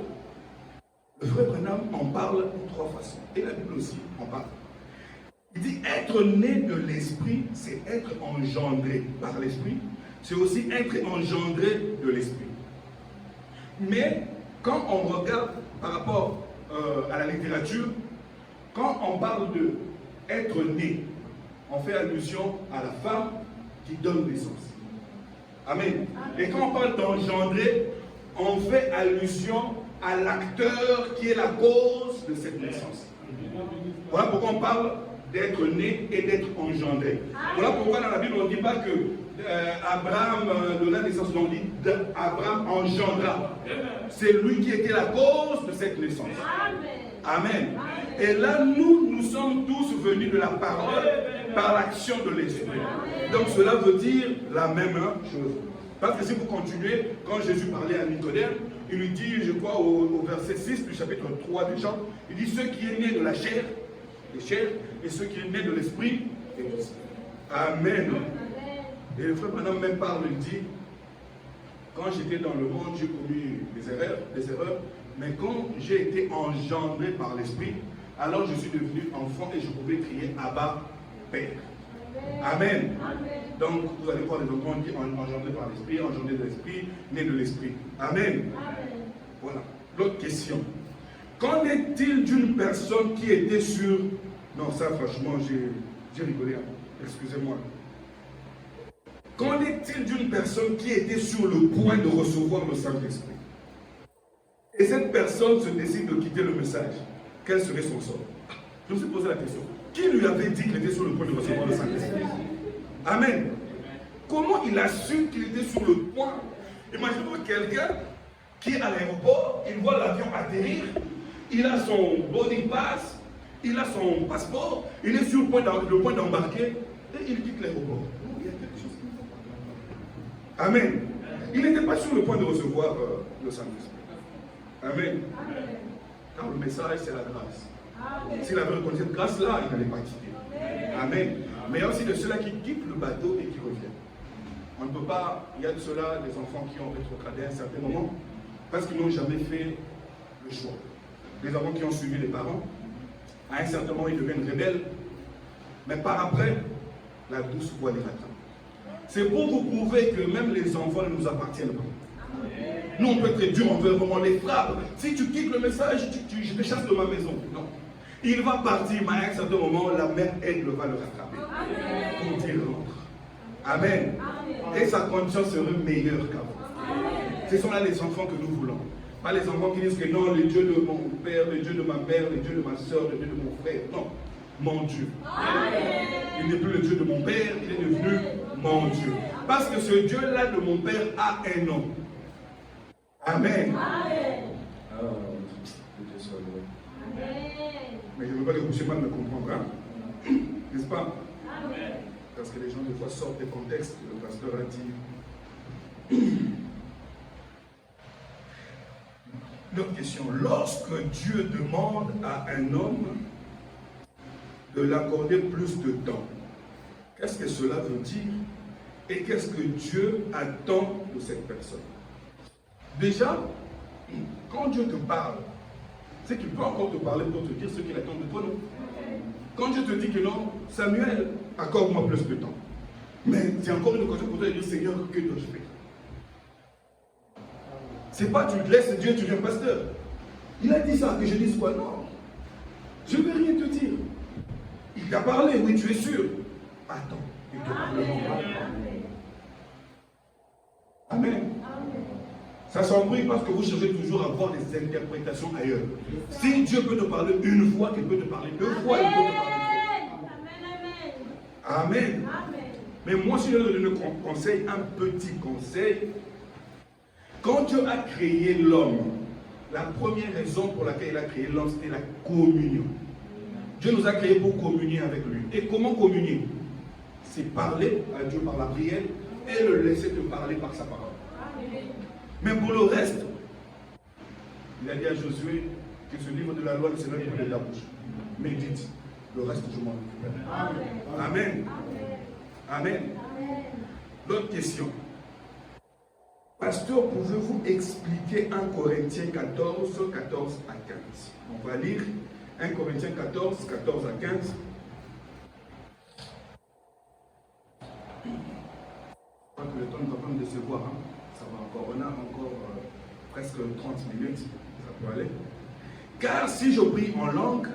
le frère Branham en parle de 3 façons. Et la Bible aussi en parle. Il dit être né de l'esprit, c'est être engendré par l'esprit. C'est aussi être engendré de l'esprit. Mais quand on regarde par rapport à la littérature, quand on parle de être né, on fait allusion à la femme qui donne naissance. Amen. Et quand on parle d'engendrer, on fait allusion à l'acteur qui est la cause de cette naissance. Voilà pourquoi on parle d'être né et d'être engendré. Voilà pourquoi dans la Bible on ne dit pas que Abraham donna naissance, on dit Abraham engendra. C'est lui qui était la cause de cette naissance. Amen. Et là, nous sommes tous venus de la parole par l'action de l'Esprit. Donc cela veut dire la même chose. Parce que si vous continuez, quand Jésus parlait à Nicodème, il lui dit, je crois au verset 6 du chapitre 3 de Jean, il dit, ce qui est né de la chair, est chair, et ce qui est né de l'esprit, est l'esprit. Amen. Et le frère Branham même parle, il dit, quand j'étais dans le monde, j'ai commis des erreurs, mais quand j'ai été engendré par l'esprit, alors je suis devenu enfant et je pouvais crier Abba, Père. Amen. Donc vous allez voir les enfants qui sont engendrés par l'esprit, engendrés de l'esprit, nés de l'esprit. Amen. Voilà. L'autre question. Qu'en est-il d'une personne qui était sur... Non, ça franchement, j'ai rigolé. Excusez-moi. Qu'en est-il d'une personne qui était sur le point de recevoir le Saint-Esprit? Et cette personne se décide de quitter le message. Quel serait son sort? Je me suis posé la question. Qui lui avait dit qu'il était sur le point de recevoir le Saint-Esprit? Amen. Comment il a su qu'il était sur le point? Imaginez-vous quelqu'un qui est à l'aéroport, il voit l'avion atterrir, il a son boarding pass, il a son passeport, il est sur le point d'embarquer et il quitte l'aéroport. Il y a quelque chose qui ne va pas. Amen. Il n'était pas sur le point de recevoir le Saint-Esprit. Amen. Car le message, c'est la grâce. S'il avait reconnu cette grâce-là, il n'allait pas quitter. Amen. Mais il y a aussi de ceux-là qui quittent le bateau et qui reviennent. On ne peut pas, il y a de ceux-là, des enfants qui ont rétrogradé à un certain moment, parce qu'ils n'ont jamais fait le choix. Les enfants qui ont suivi les parents, à un certain moment, ils deviennent rebelles, mais par après, la douce voix les rattrape. C'est pour vous prouver que même les enfants ne nous appartiennent pas. Nous, on peut être dur, on veut vraiment les frappe. Si tu quittes le message, je te chasse de ma maison. Non. Il va partir, mais à un certain moment, la mère aigle va le rattraper. Pour dire rentre. Amen. Et sa condition serait meilleure qu'avant. Ce sont là les enfants que nous voulons. Pas les enfants qui disent que non, le Dieu de mon père, le Dieu de ma mère, le Dieu de ma soeur, le Dieu de mon frère. Non, mon Dieu. Il n'est plus le Dieu de mon père, il est devenu mon Dieu. Parce que ce Dieu-là de mon père a un nom. Amen. Mais je ne veux pas que vous mal me comprendre. Hein? N'est-ce pas? Amen. Parce que les gens, des fois, sortent des contextes. Le pasteur a dit. Une autre question. Lorsque Dieu demande à un homme de l'accorder plus de temps, qu'est-ce que cela veut dire? Et qu'est-ce que Dieu attend de cette personne? Déjà, quand Dieu te parle, c'est qu'il peut encore te parler pour te dire ce qu'il attend de toi, non? Quand Dieu te dit que non, Samuel, accorde-moi plus de temps. Mais c'est encore une occasion pour toi de dire, Seigneur, que dois-je faire? C'est pas tu te laisses Dieu, tu deviens pasteur. Il a dit ça, que je dise quoi? Non. Je ne vais rien te dire. Il t'a parlé, oui, tu es sûr. Attends, il te parle. Amen. Ça s'embrouille parce que vous cherchez toujours à avoir des interprétations ailleurs. Si Dieu peut te parler une fois, qu'il peut te parler deux fois, il peut te parler trois. Amen. Amen. Mais moi, si je dois donner un conseil, un petit conseil, quand Dieu a créé l'homme, la première raison pour laquelle il a créé l'homme, c'était la communion. Dieu nous a créés pour communier avec lui. Et comment communier? C'est parler à Dieu par la prière et le laisser te parler par sa parole. Mais pour le reste, il a dit à Josué que ce livre de la loi ne se lève pas de la bouche. Médite. Le reste, je m'en occupe. Amen. Amen. L'autre question. Pasteur, pouvez-vous expliquer 1 Corinthiens 14, 14 à 15? On va lire 1 Corinthiens 14, 14 à 15. Je crois que le temps ne va pas me décevoir. Hein? Ça va encore. On a encore presque 30 minutes. Ça peut aller. Car si je prie en langue,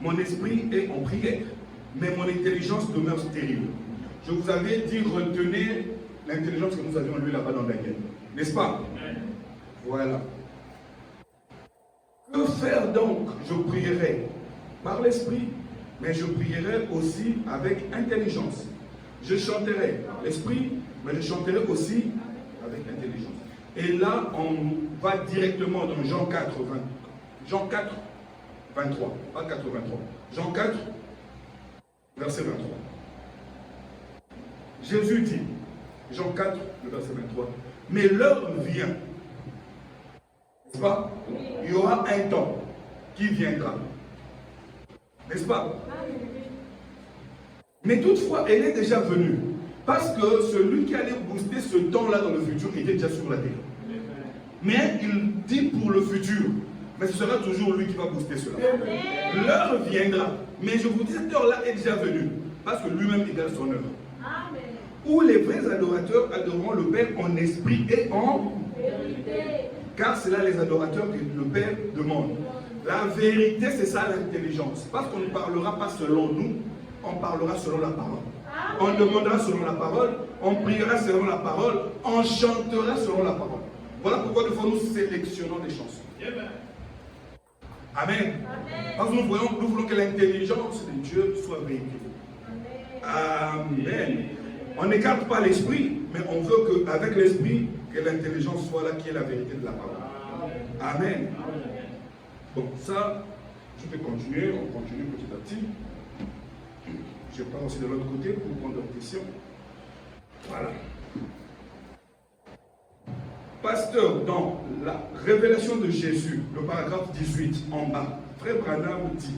mon esprit est en prière, mais mon intelligence demeure stérile. Je vous avais dit, retenez l'intelligence que nous avions lu là-bas dans Daniel. N'est-ce pas? Voilà. Que faire donc? Je prierai par l'esprit, mais je prierai aussi avec intelligence. Je chanterai par l'esprit, mais je chanterai aussi avec intelligence. Et là, on va directement dans Jean 4, 20. Jean 4, 23, pas 83. Jean 4, verset 23. Jésus dit, Jean 4, le verset 23, mais l'heure vient, n'est-ce pas? Il y aura un temps qui viendra, n'est-ce pas? Mais toutefois, elle est déjà venue, parce que celui qui allait booster ce temps-là dans le futur était déjà sur la terre. Mais il dit pour le futur, mais ce sera toujours lui qui va booster cela. L'heure viendra, mais je vous dis, cette heure-là est déjà venue, parce que lui-même égale son heure. Amen. Où les vrais adorateurs adoreront le Père en esprit et en vérité. Car c'est là les adorateurs que le Père demande. La vérité, c'est ça l'intelligence. Parce qu'on ne parlera pas selon nous, on parlera selon la parole. On demandera selon la parole, on priera selon la parole, on chantera selon la parole. Voilà pourquoi nous sélectionnons les chansons. Amen. Parce que nous voulons que l'intelligence de Dieu soit véhiculée. Amen. On n'écarte pas l'esprit, mais on veut qu'avec l'esprit, que l'intelligence soit là, qui est la vérité de la parole. Amen. Donc ça, je peux continuer, on continue petit à petit. Je pars aussi de l'autre côté pour prendre d'autres questions. Voilà. Pasteur, dans la révélation de Jésus, le paragraphe 18 en bas, Frère Branham dit,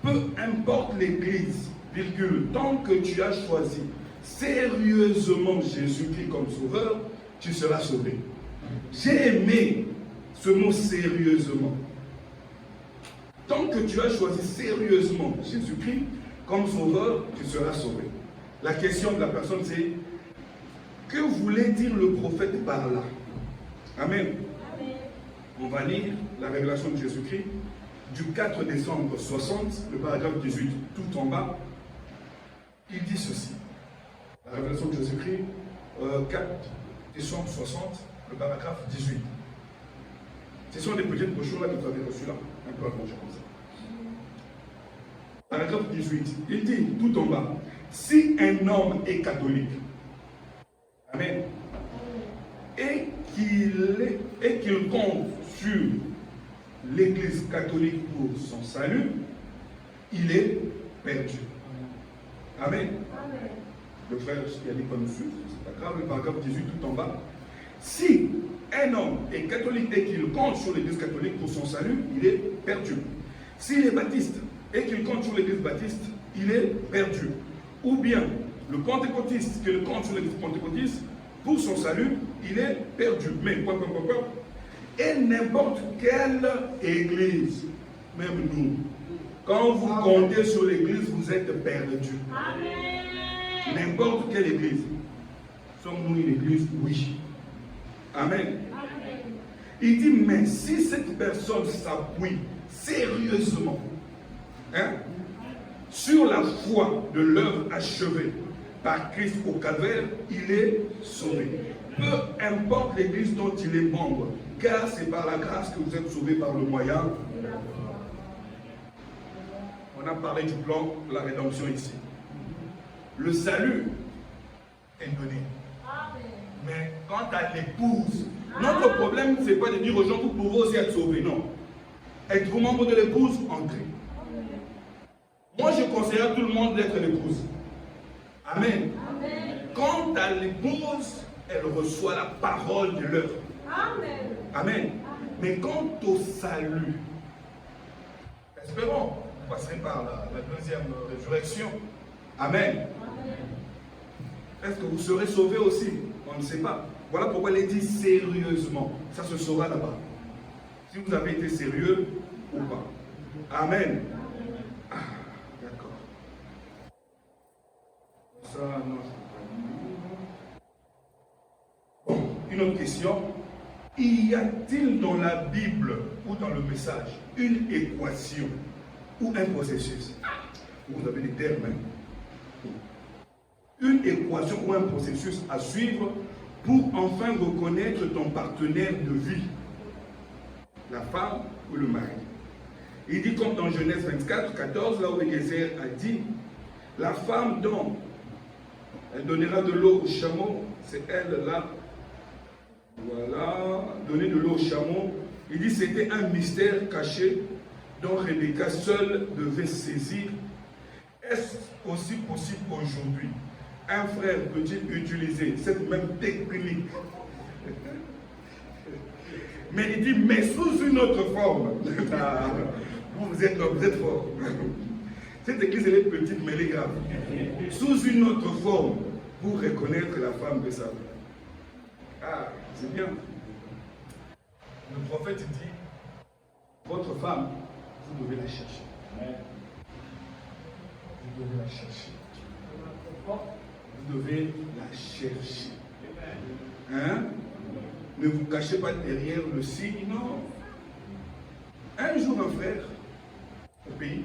peu importe l'église, virgule, tant que tu as choisi sérieusement Jésus-Christ comme sauveur, tu seras sauvé. J'ai aimé ce mot sérieusement. Tant que tu as choisi sérieusement Jésus-Christ comme sauveur, tu seras sauvé. La question de la personne c'est, que voulait dire le prophète par là? Amen. Amen. On va lire la révélation de Jésus-Christ du 4 décembre 60, le paragraphe 18, tout en bas. Il dit ceci. La révélation de Jésus-Christ, 4 décembre 60, le paragraphe 18. Ce sont des petites brochures là que vous avez reçues là, un peu allongées comme ça. Paragraphe 18, il dit tout en bas, si un homme est catholique, amen, et qu'il compte sur l'Église catholique pour son salut, il est perdu. Amen. Amen. Le frère qui a dit comme dessus, c'est pas grave, le paragraphe 18 tout en bas. Si un homme est catholique et qu'il compte sur l'Église catholique pour son salut, il est perdu. S'il est baptiste et qu'il compte sur l'Église baptiste, il est perdu. Ou bien le pentecôtiste qui compte sur l'Église pentecôtiste, pour son salut, il est perdu. Mais, et n'importe quelle église, même nous, quand vous comptez sur l'église, vous êtes perdu. N'importe quelle église. Sommes-nous une église? Oui. Amen. Amen. Il dit, mais si cette personne s'appuie sérieusement sur la foi de l'œuvre achevée par Christ au calvaire, il est sauvé. Peu importe l'église dont il est membre, car c'est par la grâce que vous êtes sauvés par le moyen. On a parlé du plan de la rédemption ici. Le salut est donné. Mais quant à l'épouse, notre problème, ce n'est pas de dire aux gens, vous pouvez aussi être sauvés. Non. Êtes-vous membre de l'épouse? Entrez. Moi, je conseille à tout le monde d'être l'épouse. Amen. Quant à l'épouse, elle reçoit la parole de l'œuvre. Amen. Mais quant au salut, espérons, vous passerez par la deuxième résurrection. Amen. Est-ce que vous serez sauvés aussi? On ne sait pas. Voilà pourquoi il est dit sérieusement. Ça se saura là-bas. Si vous avez été sérieux ou pas. Amen. Ah, d'accord. Ça, non, je ne peux pas dire. Bon, une autre question. Y a-t-il dans la Bible ou dans le message une équation ou un processus? Vous avez des termes. Une équation ou un processus à suivre pour enfin reconnaître ton partenaire de vie, la femme ou le mari. Il dit comme dans Genèse 24, 14, là où Eliezer a dit, la femme dont elle donnera de l'eau au chameau, c'est elle là, voilà, donner de l'eau au chameau. Il dit c'était un mystère caché dont Rebecca seule devait saisir. Est-ce aussi possible aujourd'hui? Un frère peut-il utiliser cette même technique? Mais il dit, mais sous une autre forme. Vous êtes forts. Cette église, elle est petite, mais elle est grave. Sous une autre forme, pour reconnaître la femme de sa vie. Ah, c'est bien. Le prophète dit, votre femme, vous devez la chercher. Vous devez la chercher. Vous devez la chercher. Hein? Ne vous cachez pas derrière le signe, non. Un jour, un frère, au pays,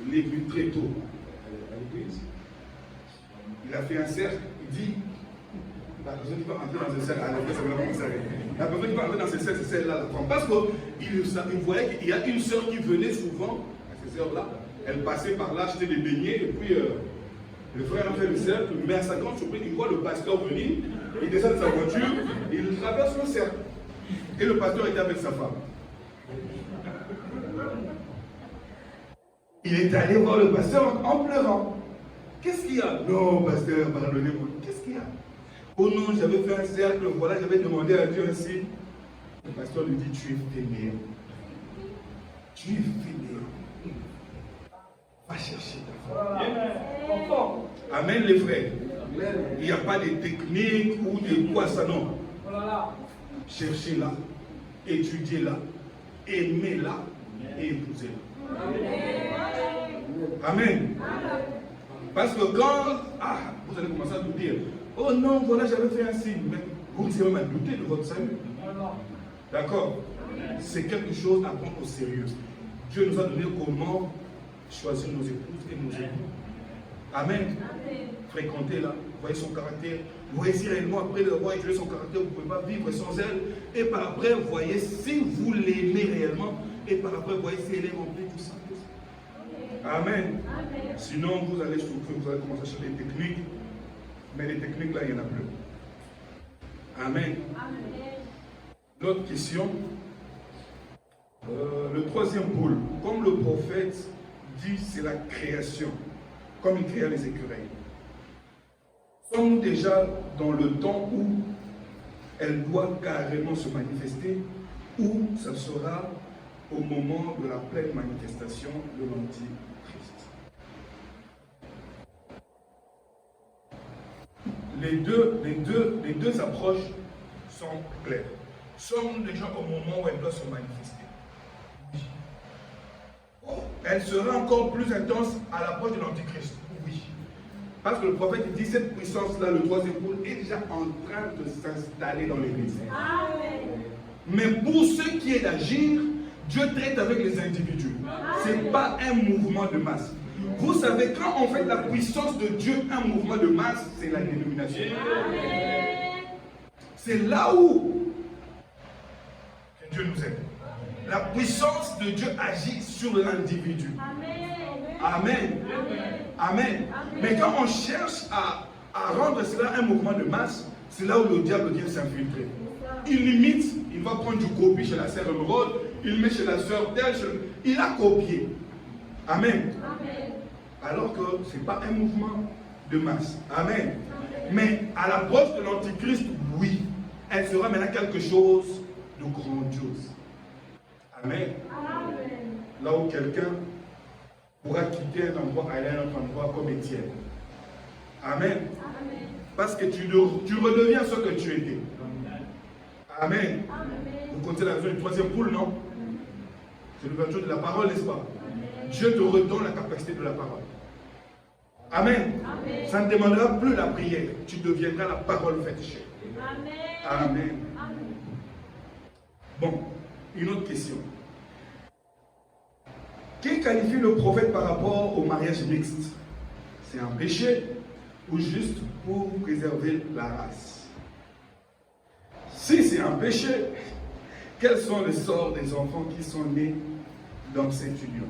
il est venu très tôt à l'église. Il a fait un cercle, il dit, la personne qui va entrer dans ce cercle, la personne qui va entrer dans ce cercle, c'est celle-là, la femme. Parce qu'il voyait qu'il y a une sœur qui venait souvent, à ces heures-là, elle passait par là, acheter des beignets, et puis le frère a fait le cercle, mais à sa grande surprise, il voit le pasteur venir, il descend de sa voiture, il traverse le cercle. Et le pasteur était avec sa femme. Il est allé voir le pasteur en pleurant. Qu'est-ce qu'il y a? Non, pasteur, pardonnez-moi. Qu'est-ce qu'il y a? Oh non, j'avais fait un cercle, voilà, j'avais demandé à Dieu un signe. Le pasteur lui dit, tu es fainéant. Tu es fainéant. Va chercher ta femme. Amen les frères. Il n'y a pas de technique ou de quoi ça, non. Cherchez-la, étudiez-la, aimez-la et épousez-la. Amen. Parce que quand vous allez commencer à vous dire, oh non, voilà, j'avais fait un signe, mais vous risquez même à douter de votre salut. D'accord? C'est quelque chose à prendre au sérieux. Dieu nous a donné comment choisir nos épouses et nos époux. Amen. Fréquentez-la, voyez son caractère. Voyez si réellement après d'avoir étudié son caractère, vous ne pouvez pas vivre sans elle. Et par après, voyez si vous l'aimez réellement. Et par après, voyez si elle est remplie du Saint-Esprit. Amen. Sinon, vous allez souffrir, vous allez commencer à chercher des techniques. Mais les techniques, là, il n'y en a plus. Amen. L'autre question. Le troisième pôle. Comme le prophète dit, c'est la création. Comme il créa les écureuils. Sommes-nous déjà dans le temps où elle doit carrément se manifester, ou ça sera au moment de la pleine manifestation de l'Antichrist? Les deux approches sont claires. Sommes-nous déjà au moment où elle doit se manifester? Oui. Elle sera encore plus intense à l'approche de l'Antichrist. Oui. Parce que le prophète dit cette puissance-là, le troisième pôle, est déjà en train de s'installer dans l'Église. Mais pour ce qui est d'agir, Dieu traite avec les individus. Ce n'est pas un mouvement de masse. Vous savez, quand on fait de la puissance de Dieu un mouvement de masse, c'est la dénomination. C'est là où que Dieu nous aide. La puissance de Dieu agit sur l'individu. Amen. Amen. Mais quand on cherche à rendre cela un mouvement de masse, c'est là où le diable vient s'infiltrer. Il limite, il va prendre du copie chez la sœur Emeraude, il met chez la sœur telle, il a copié. Amen. Amen. Alors que ce n'est pas un mouvement de masse. Amen. Amen. Mais à l'approche de l'Antichrist, oui, elle sera maintenant quelque chose de grandiose. Amen. Amen. Là où quelqu'un pourra quitter un endroit, aller à un autre endroit comme Étienne. Amen. Amen. Parce que tu redeviens ce que tu étais. Amen. Amen. Vous comptez la vision du troisième poule, non? C'est l'ouverture de la parole, n'est-ce pas? Amen. Dieu te redonne la capacité de la parole. Amen. Amen. Ça ne demandera plus la prière. Tu deviendras la parole faite chair. Amen. Amen. Amen. Bon, une autre question. Qui qualifie le prophète par rapport au mariage mixte? C'est un péché ou juste pour préserver la race? Si c'est un péché, quels sont les sorts des enfants qui sont nés dans cette union?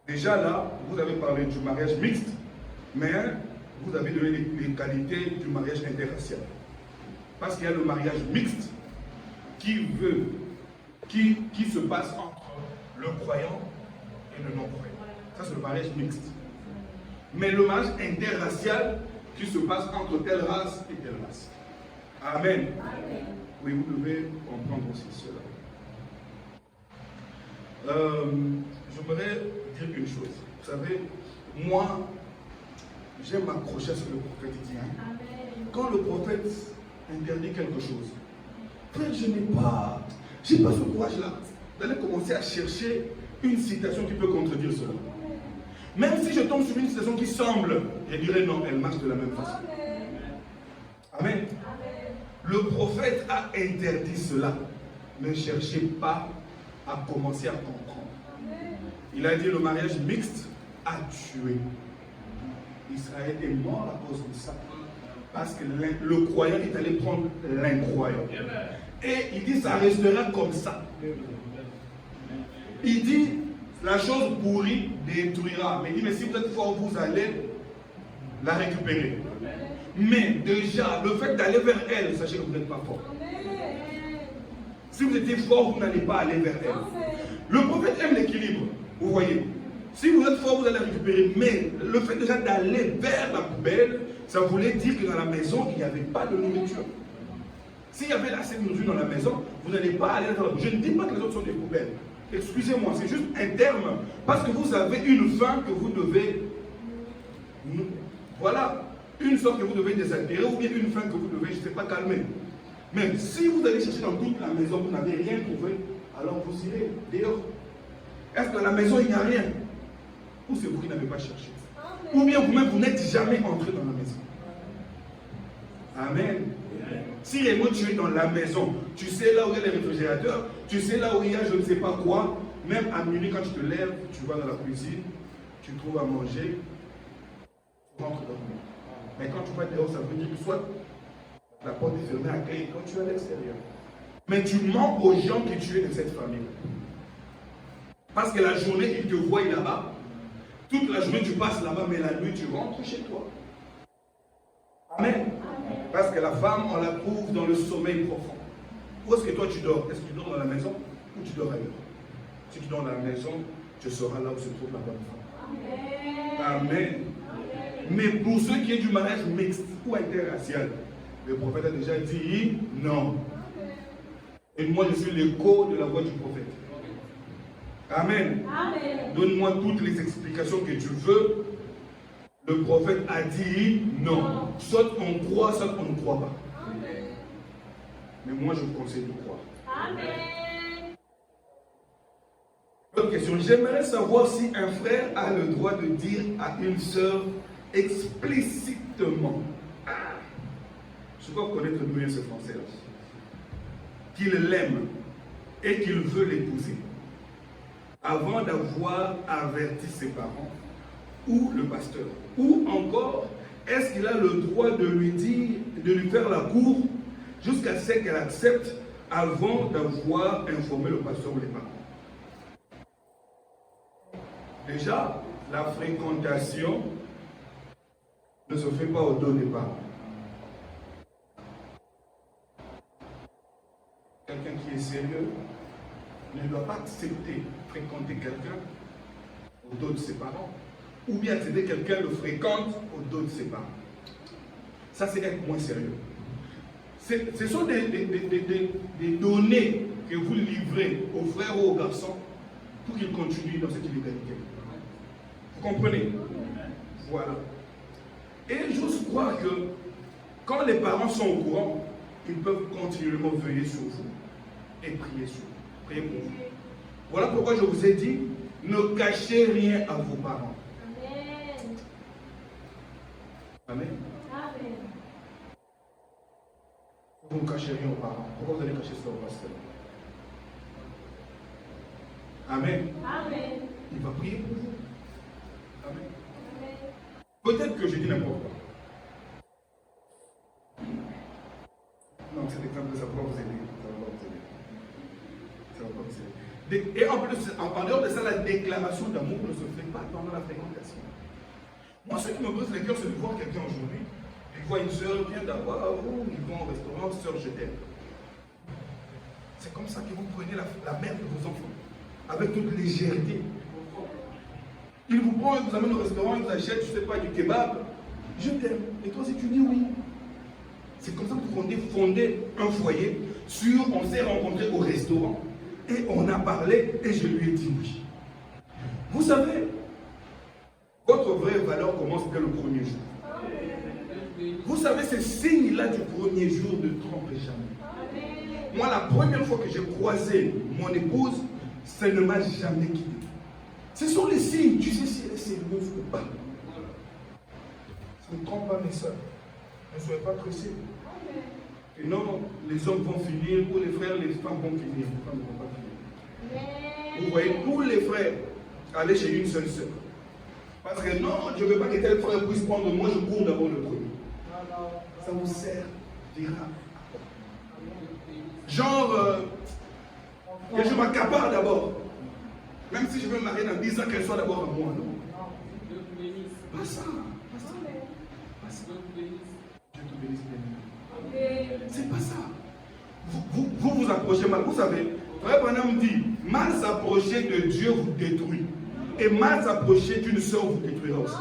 Déjà là, vous avez parlé du mariage mixte, mais vous avez donné les qualités du mariage interracial. Parce qu'il y a le mariage mixte qui se passe entre le croyant et le non-croyant. Ça, c'est le mariage mixte. Mais le mariage interracial qui se passe entre telle race et telle race. Amen. Amen. Oui, vous devez comprendre aussi cela. J'aimerais dire une chose. Vous savez, moi, j'aime m'accrocher à ce que le prophète dit. Hein. Quand le prophète interdit quelque chose, frère, je n'ai pas ce courage-là d'aller commencer à chercher une citation qui peut contredire cela. Même si je tombe sur une citation qui semble, je dirais non, elle marche de la même façon. Amen. Le prophète a interdit cela. Ne cherchez pas à commencer à comprendre. Il a dit le mariage mixte a tué. Israël est mort à cause de ça. Parce que le croyant est allé prendre l'incroyant. Et il dit ça restera comme ça. Il dit la chose pourrie détruira. Mais il dit mais si vous êtes fort, vous allez la récupérer. Mais déjà, le fait d'aller vers elle, sachez que vous n'êtes pas fort. Si vous étiez fort, vous n'allez pas aller vers elle. Le prophète aime l'équilibre. Vous voyez. Si vous êtes fort, vous allez récupérer. Mais le fait déjà d'aller vers la poubelle, ça voulait dire que dans la maison, il n'y avait pas de nourriture. S'il y avait assez de nourriture dans la maison, vous n'allez pas aller dans la poubelle. Je ne dis pas que les autres sont des poubelles. Excusez-moi, c'est juste un terme. Parce que vous avez une faim que vous devez... Voilà. Une sorte que vous devez désaltérer ou bien une faim que vous devez, je ne sais pas, calmer. Mais si vous allez chercher dans toute la maison, vous n'avez rien trouvé, alors vous irez dehors. Est-ce que dans la maison, il n'y a rien? Ou c'est vous qui n'avez pas cherché? Ou bien vous-même, vous n'êtes jamais entré dans la maison. Amen. Si réellement tu es dans la maison, tu sais là où il y a les réfrigérateurs, tu sais là où il y a je ne sais pas quoi, même à minuit quand tu te lèves, tu vas dans la cuisine, tu trouves à manger, tu rentres dormir. Mais quand tu vas dehors, ça veut dire que soit la porte est fermée à clé quand tu es à l'extérieur. Mais tu mens aux gens que tu es de cette famille. Parce que la journée, ils te voient là-bas. Toute la journée, tu passes là-bas, mais la nuit, tu rentres chez toi. Amen. Parce que la femme, on la trouve dans le sommeil profond. Où est-ce que toi tu dors? Est-ce que tu dors dans la maison ou tu dors ailleurs? Si tu dors dans la maison, tu seras là où se trouve la bonne femme. Amen. Amen. Mais pour ceux qui est du mariage mixte ou interracial, le prophète a déjà dit non. Et moi, je suis l'écho de la voix du prophète. Amen. Amen. Donne-moi toutes les explications que tu veux. Le prophète a dit non. Soit on croit, soit on ne croit pas. Amen. Mais moi, je vous conseille de croire. Amen. Autre question. J'aimerais savoir si un frère a le droit de dire à une sœur explicitement, je dois connaître mieux ce français-là, qu'il l'aime et qu'il veut l'épouser, avant d'avoir averti ses parents ou le pasteur. Ou encore, est-ce qu'il a le droit de lui dire, de lui faire la cour jusqu'à ce qu'elle accepte avant d'avoir informé le pasteur ou les parents? Déjà, la fréquentation ne se fait pas au dos des parents. Quelqu'un qui est sérieux ne doit pas accepter fréquenter quelqu'un au dos de ses parents, ou bien accepter quelqu'un le fréquente au dos de ses parents. Ça, c'est être moins sérieux. Ce sont des données que vous livrez aux frères ou aux garçons pour qu'ils continuent dans cette illégalité. Vous comprenez? Voilà. Et j'ose croire que quand les parents sont au courant, ils peuvent continuellement veiller sur vous et prier sur vous. Priez pour vous. Voilà pourquoi je vous ai dit, ne cachez rien à vos parents. Amen. Amen. Vous ne cachez rien aux parents. Pourquoi vous allez cacher ça au pasteur? Amen. Amen. Il va prier pour vous. Amen. Amen. Peut-être que je dis n'importe quoi. Non, cet exemple, ça va vous aider. Ça va vous aider. Ça va vous aider. Et en plus, en dehors de ça, la déclaration d'amour ne se fait pas pendant la fréquentation. Moi, ce qui me brise le cœur, c'est de voir quelqu'un aujourd'hui. Il voit une soeur, vient d'avoir, ils vont au restaurant, soeur, je t'aime. C'est comme ça que vous prenez la mère de vos enfants, avec toute légèreté. Il vous prend, il vous amène au restaurant, il vous achète, je ne sais pas, du kebab. Je t'aime. Et toi, si tu dis oui. C'est comme ça que vous comptez fonder un foyer sur, on s'est rencontrés au restaurant. Et on a parlé, et je lui ai dit oui. Vous savez, votre vraie valeur commence dès le premier jour. Vous savez, ces signes-là du premier jour ne trompent jamais. Moi, la première fois que j'ai croisé mon épouse, ça ne m'a jamais quitté. Ce sont les signes, tu sais si elle est sérieuse ou pas. Ça ne trompe pas mes soeurs. Ne soyez pas pressés. Et non, les hommes vont finir, ou les frères, les femmes vont finir. Les femmes ne vont pas finir. Vous voyez, tous les frères aller chez une seule sœur. Parce que non, je ne veux pas que tel frère puisse prendre, moi je cours d'abord le premier. Ça vous sert, dira. Genre, que je m'accapare d'abord. Même si je veux me marier dans 10 ans, qu'elle soit d'abord à moi, non? Pas ça. Pas ça. Pas ça. Dieu te bénisse. C'est pas ça. Vous approchez mal. Vous savez, Frère Branham dit, mal s'approcher de Dieu vous détruit. Et mal s'approcher d'une soeur vous détruira aussi.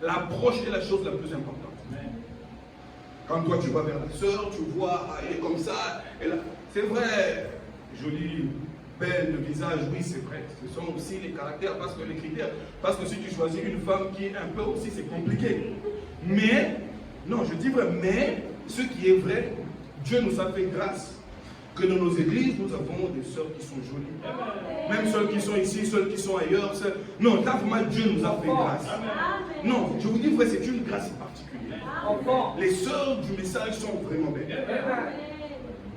L'approche est la chose la plus importante. Quand toi tu vas vers la soeur, tu vois, elle est comme ça. C'est vrai, jolie, belle, le visage, oui c'est vrai. Ce sont aussi les caractères, parce que les critères. Parce que si tu choisis une femme qui est un peu aussi, c'est compliqué. Mais, non, je dis vrai, mais ce qui est vrai, Dieu nous a fait grâce. Que dans nos églises, nous avons des sœurs qui sont jolies. Même celles qui sont ici, celles qui sont ailleurs. Non, vraiment, Dieu nous a fait grâce. Non, je vous dis vrai, c'est une grâce particulière. Les sœurs du message sont vraiment belles.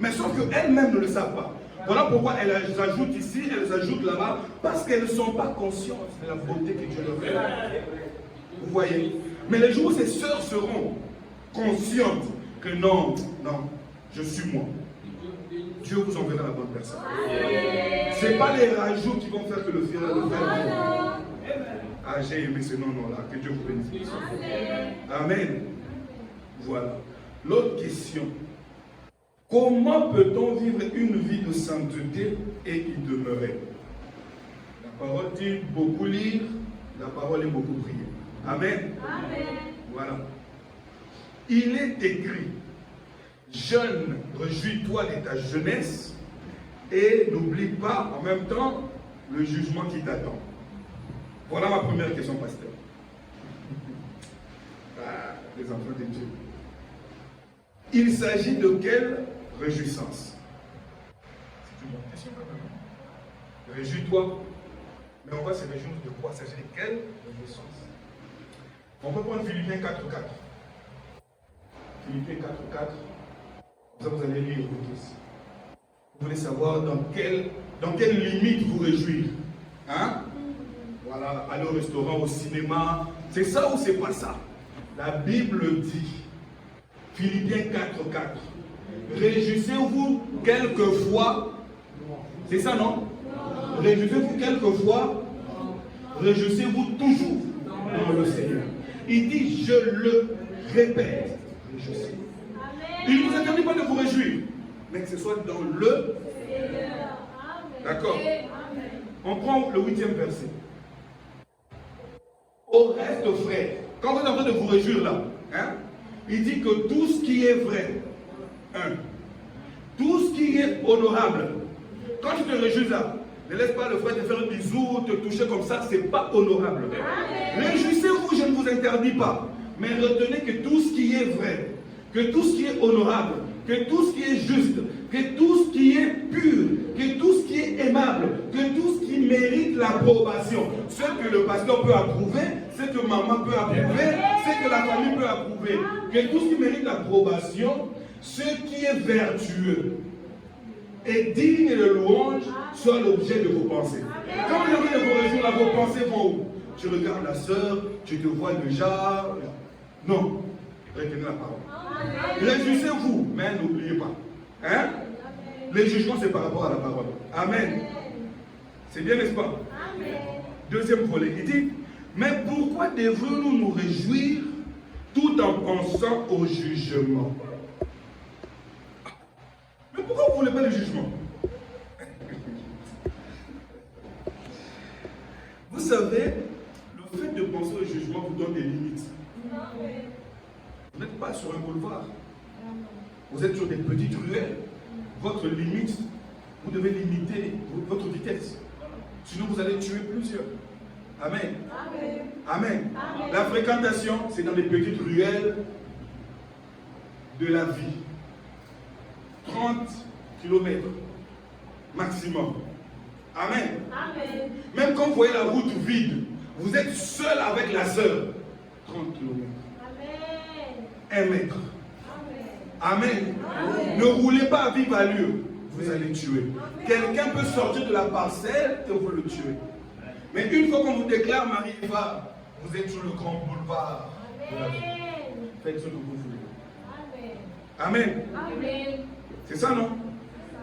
Mais sauf qu'elles-mêmes ne le savent pas. Voilà pourquoi elles ajoutent ici, elles ajoutent là-bas, parce qu'elles ne sont pas conscientes de la beauté que Dieu leur fait. Vous voyez? Mais les jours où ces sœurs seront conscientes que non, je suis moi. Dieu vous enverra la bonne personne. Ce n'est pas les rajouts qui vont faire que le frère le faire. Ah, j'ai aimé ce nom-là. Que Dieu vous bénisse. Amen. Voilà. L'autre question. Comment peut-on vivre une vie de sainteté et y demeurer? La parole dit beaucoup lire, la parole est beaucoup prier. Amen. Amen. Voilà. Il est écrit. Jeune, réjouis-toi de ta jeunesse et n'oublie pas en même temps le jugement qui t'attend. Voilà ma première question, pasteur. Ah, les enfants de Dieu. Il s'agit de quelle réjouissance? C'est une bonne question quand même. Réjouis-toi. Mais on va se réjouir de quoi? Il s'agit de quelle réjouissance? On peut prendre Philippiens 4.4. Philippiens 4.4. Ça, vous allez lire vous tous. Vous voulez savoir dans quelle limite vous réjouir. Hein? Voilà, aller au restaurant, au cinéma. C'est ça ou c'est pas ça? La Bible dit, Philippiens 4.4. Réjouissez-vous quelquefois. C'est ça, non? Réjouissez-vous quelquefois. Réjouissez-vous toujours dans le Seigneur. Il dit, je le répète. Je sais. Il ne vous interdit pas de vous réjouir, mais que ce soit dans le Seigneur. D'accord. On prend le 8e verset. Au reste, frères, quand vous êtes en train de vous réjouir là, hein, il dit que tout ce qui est vrai, tout ce qui est honorable, quand tu te réjouis là, ne laisse pas le frère te faire un bisou, te toucher comme ça, ce n'est pas honorable. Réjouissez-vous, je ne vous interdis pas. Mais retenez que tout ce qui est vrai, que tout ce qui est honorable, que tout ce qui est juste, que tout ce qui est pur, que tout ce qui est aimable, que tout ce qui mérite l'approbation, ce que le pasteur peut approuver, ce que maman peut approuver, ce que la famille peut approuver, que tout ce qui mérite l'approbation, ce qui est vertueux et digne de louange soit l'objet de vos pensées. Quand vous avez de vos réjouir, là, vos pensées vont où? Tu regardes la sœur, tu te vois déjà. Non, retenez la parole. Réjouissez-vous, mais n'oubliez pas. Hein? Les jugements, c'est par rapport à la parole. Amen. C'est bien, n'est-ce pas? Amen. Deuxième volet, il dit, mais pourquoi devrions-nous nous réjouir tout en pensant au jugement? Mais pourquoi vous ne voulez pas le jugement? Vous savez, le fait de penser au jugement vous donne des limites. Vous n'êtes pas sur un boulevard. Vous êtes sur des petites ruelles. Votre limite, vous devez limiter votre vitesse. Sinon, vous allez tuer plusieurs. Amen. Amen. Amen. Amen. La fréquentation, c'est dans les petites ruelles de la vie. 30 km maximum. Amen. Amen. Même quand vous voyez la route vide, vous êtes seul avec la sœur. 30 km. Amen. 1 mètre. Amen. Amen. Ne roulez pas à vive allure, vous allez tuer. Quelqu'un peut sortir de la parcelle et vous le tuez. Mais une fois qu'on vous déclare Marie-Eva, vous êtes sur le grand boulevard de la vie. Faites ce que vous voulez. Amen. Amen. C'est ça, non?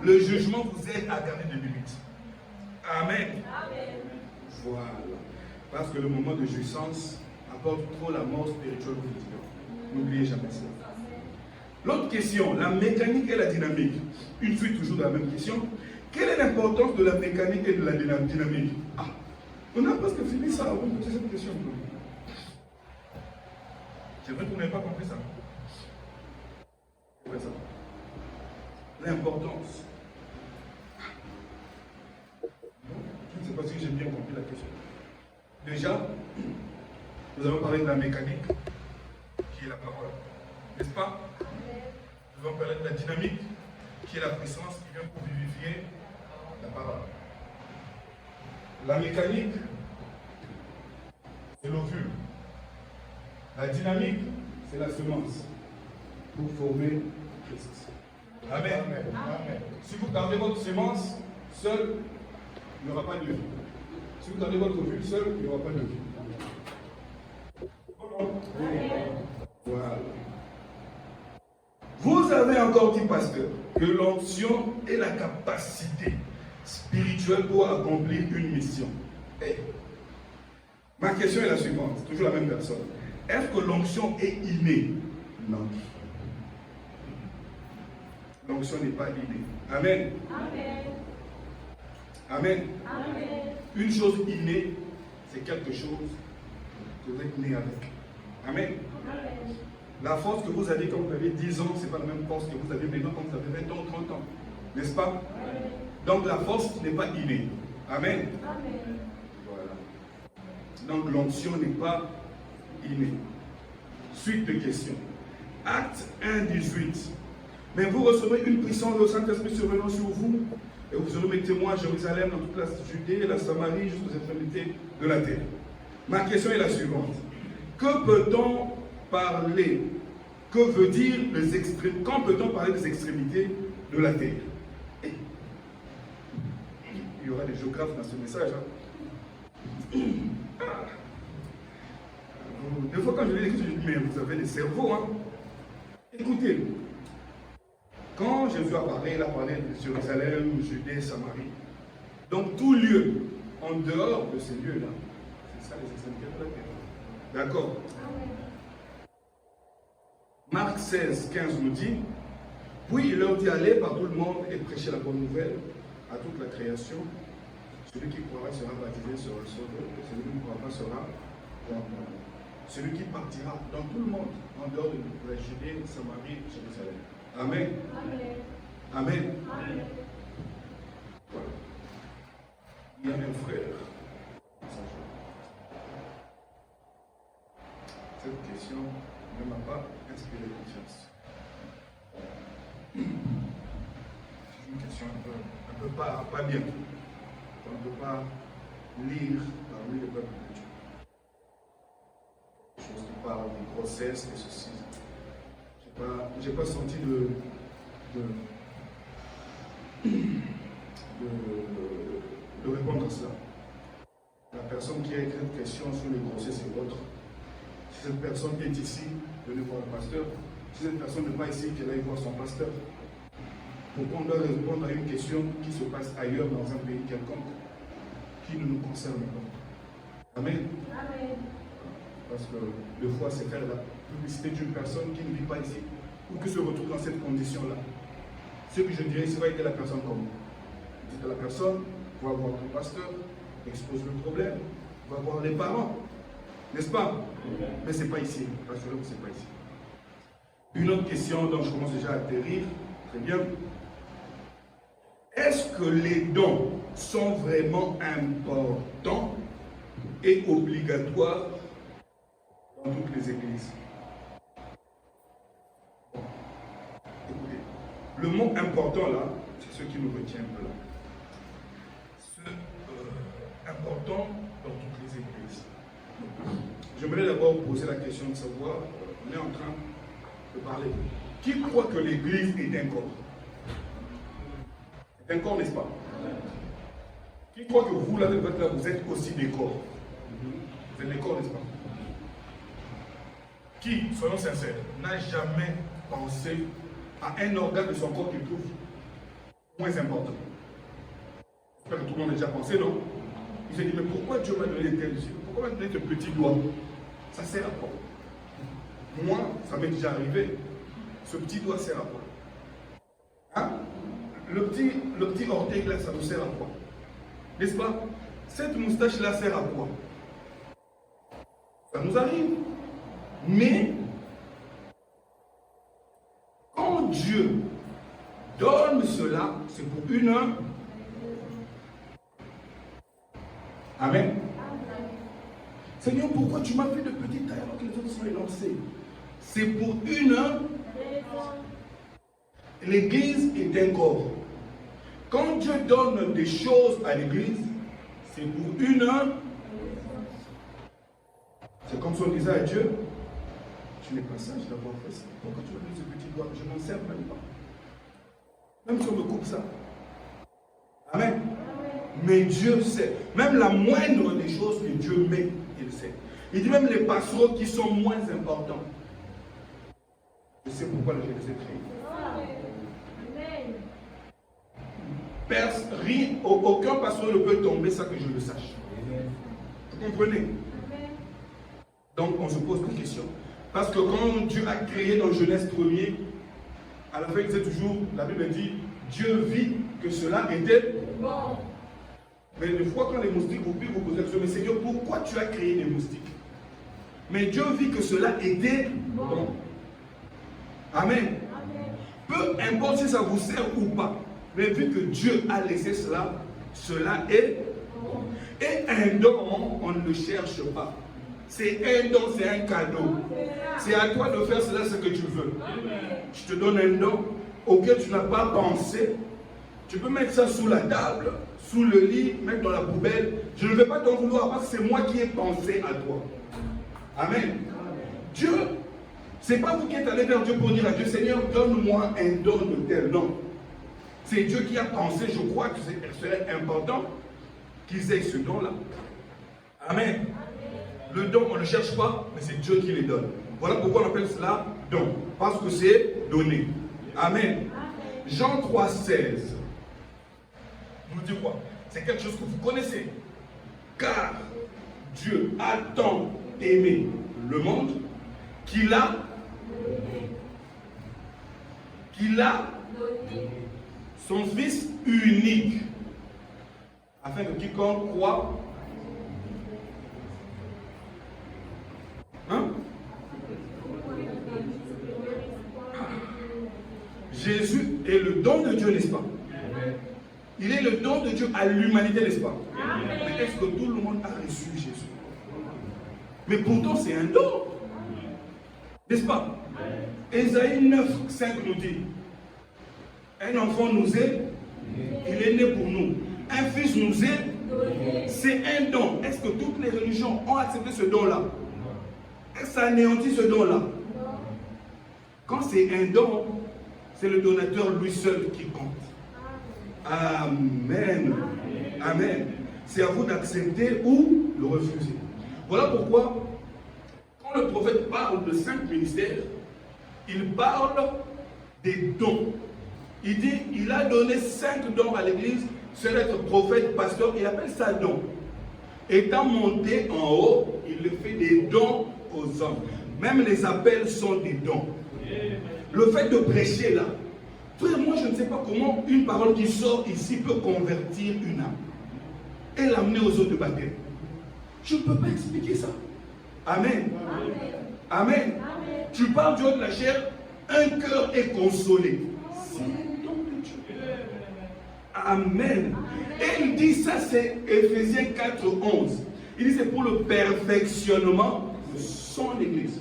Le jugement vous aide à garder des limites. Amen. Amen. Voilà. Parce que le moment de jouissance apporte trop la mort spirituelle au quotidien. N'oubliez jamais ça. L'autre question, la mécanique et la dynamique. Une suite toujours de la même question. Quelle est l'importance de la mécanique et de la dynamique? Ah, on a presque fini ça avant de poser cette question. C'est vrai que vous n'avez pas compris ça. C'est vrai ça. L'importance. Je ne sais pas si j'ai bien compris la question. Déjà, nous avons parlé de la mécanique, qui est la parole. N'est-ce pas? Nous allons parler de la dynamique, qui est la puissance qui vient pour vivifier la parole. La mécanique, c'est l'ovule. La dynamique, c'est la semence pour former Christ. Amen. Amen. Si vous gardez votre semence seul, il n'y aura pas de vie. Si vous gardez votre ovule seul, il n'y aura pas de vie. Voilà. Vous avez encore dit, pasteur, que l'onction est la capacité spirituelle pour accomplir une mission. Hey. Ma question est la suivante, toujours la même personne. Est-ce que l'onction est innée? Non. L'onction n'est pas innée. Amen. Amen. Amen. Amen. Une chose innée, c'est quelque chose que vous êtes né avec. Amen. Amen. La force que vous avez quand vous avez 10 ans, ce n'est pas la même force que vous avez maintenant quand vous avez 20 ans, 30 ans. N'est-ce pas? Amen. Donc la force n'est pas innée. Amen. Amen. Voilà. Donc l'onction n'est pas innée. Suite de questions. Acte 1, 18. Mais vous recevrez une puissance de Saint-Esprit survenant sur vous, et vous serez mes témoins à Jérusalem, dans toute la Judée, la Samarie, jusqu'aux extrémités de la terre. Ma question est la suivante. Que peut-on parler? Que veut dire les extrémités? Quand peut-on parler des extrémités de la terre? Et il y aura des géographes dans ce message. Hein? Des fois, quand je lis les questions, je dis, mais vous avez des cerveaux. Hein? Écoutez, quand Jésus a parlé, il a parlé de Jérusalem, Judée, Samarie. Donc, tout lieu en dehors de ces lieux-là, c'est ça les extrémités de la terre. D'accord. Marc 16, 15 nous dit, puis il leur dit, allez par tout le monde et prêchez la bonne nouvelle à toute la création. Celui qui croira sera baptisé, sera sauvé, et celui qui ne croira pas sera condamné. Celui qui partira dans tout le monde, en dehors de la Judée, Samarie, Jérusalem. Amen. Amen. Amen. Amen. Voilà. Il y a un frère. Cette question ne m'a pas inspiré confiance. C'est une question un peu pas bien. On ne peut pas lire parmi le peuple de Dieu. Des choses qui parlent de grossesse et ceci. Je n'ai pas senti de répondre à cela. La personne qui a écrit une question sur les grossesses et autres, si cette personne est ici, venez voir le pasteur. Si cette personne n'est pas ici, qu'elle aille voir son pasteur. Pourquoi on doit répondre à une question qui se passe ailleurs dans un pays quelconque, qui ne nous concerne pas. Amen. Amen. Parce que des fois, c'est faire la publicité d'une personne qui ne vit pas ici, ou qui se retrouve dans cette condition-là. Ce que je dirais, c'est va aider la personne comme vous. Dites à la personne, va voir ton pasteur, expose le problème, va voir les parents. N'est-ce pas? Mais ce n'est pas ici. Rassurez-vous, ce n'est pas ici. Une autre question dont je commence déjà à atterrir. Très bien. Est-ce que les dons sont vraiment importants et obligatoires dans toutes les églises? Bon. Écoutez, le mot important là, c'est ce qui nous retient un peu là. Important dans toutes les églises. J'aimerais d'abord poser la question de savoir, on est en train de parler. Qui croit que l'église est un corps? C'est un corps, n'est-ce pas? Qui croit que vous, là, vous êtes aussi des corps? Vous êtes des corps, n'est-ce pas? Qui, soyons sincères, n'a jamais pensé à un organe de son corps qu'il trouve moins important? J'espère que tout le monde a déjà pensé, non? Il s'est dit, mais pourquoi Dieu m'a donné tel yeux? Pourquoi m'a donné ce petit doigt? Ça sert à quoi? Moi, ça m'est déjà arrivé. Ce petit doigt sert à quoi? Hein? Le petit orteil là, ça nous sert à quoi? N'est-ce pas? Cette moustache là sert à quoi? Ça nous arrive. Mais, quand Dieu donne cela, c'est pour une heure. Amen. Seigneur, pourquoi tu m'as fait de petite taille alors que les autres sont élancés? C'est pour une heure. L'église est un corps. Quand Dieu donne des choses à l'église, c'est pour une heure. C'est comme si on disait à Dieu, tu n'es pas sage d'avoir fait ça. Pourquoi tu m'as donné ce petit doigt? Je n'en sers même pas. Même si on me coupe ça. Amen. Mais Dieu sait. Même la moindre des choses que Dieu met, il sait. Il dit même les pastoraux qui sont moins importants. Je sais pourquoi je les ai créés. Aucun pasteur ne peut tomber sans que je le sache. Vous comprenez? Donc on se pose une question. Parce que quand Dieu a créé dans Genèse 1er, à la fin il disait toujours, la Bible dit, Dieu vit que cela était bon. Mais des fois quand les moustiques vous piquent, vous posez la question, mais Seigneur, pourquoi tu as créé les moustiques? Mais Dieu vit que cela était bon. Amen. Peu importe si ça vous sert ou pas. Mais vu que Dieu a laissé cela, cela est bon. Et un don, on ne le cherche pas. C'est un don, c'est un cadeau. C'est à toi de faire cela ce que tu veux. Je te donne un don auquel tu n'as pas pensé. Tu peux mettre ça sous la table, sous le lit, mettre dans la poubelle. Je ne vais pas t'en vouloir parce que c'est moi qui ai pensé à toi. Amen. Dieu, c'est pas vous qui êtes allé vers Dieu pour dire à Dieu, Seigneur, donne-moi un don de tel nom. C'est Dieu qui a pensé, je crois que c'est important qu'ils aient ce don-là. Amen. Le don, on ne le cherche pas, mais c'est Dieu qui les donne. Voilà pourquoi on appelle cela don. Parce que c'est donné. Amen. Jean 3,16 nous dit quoi? C'est quelque chose que vous connaissez. Car Dieu a tant aimé le monde qu'il a son Fils unique, afin que quiconque croit, Jésus est le don de Dieu, n'est-ce pas? Il est le don de Dieu à l'humanité, n'est-ce pas? Mais est-ce que tout le monde a reçu Jésus? Mais pourtant, c'est un don. N'est-ce pas? Ésaïe 9, 5 nous dit, un enfant nous est, il est né pour nous. Un fils nous est, c'est un don. Est-ce que toutes les religions ont accepté ce don-là? Est-ce que ça anéantit ce don-là? Quand c'est un don, c'est le donateur lui seul qui compte. Amen. Amen. C'est à vous d'accepter ou de refuser. Voilà pourquoi, quand le prophète parle de 5 ministères, il parle des dons. Il dit, il a donné 5 dons à l'église, c'est d'être prophète, pasteur, il appelle ça don. Étant monté en haut, il fait des dons aux hommes. Même les appels sont des dons. Le fait de prêcher là, frère, moi je ne sais pas comment une parole qui sort ici peut convertir une âme et l'amener aux eaux de baptême. Je ne peux pas expliquer ça. Amen. Amen. Amen. Tu parles du haut de la chair, un cœur est consolé. C'est le don de Dieu. Amen. Et il dit ça, c'est Ephésiens 4, 11. Il dit c'est pour le perfectionnement de son église.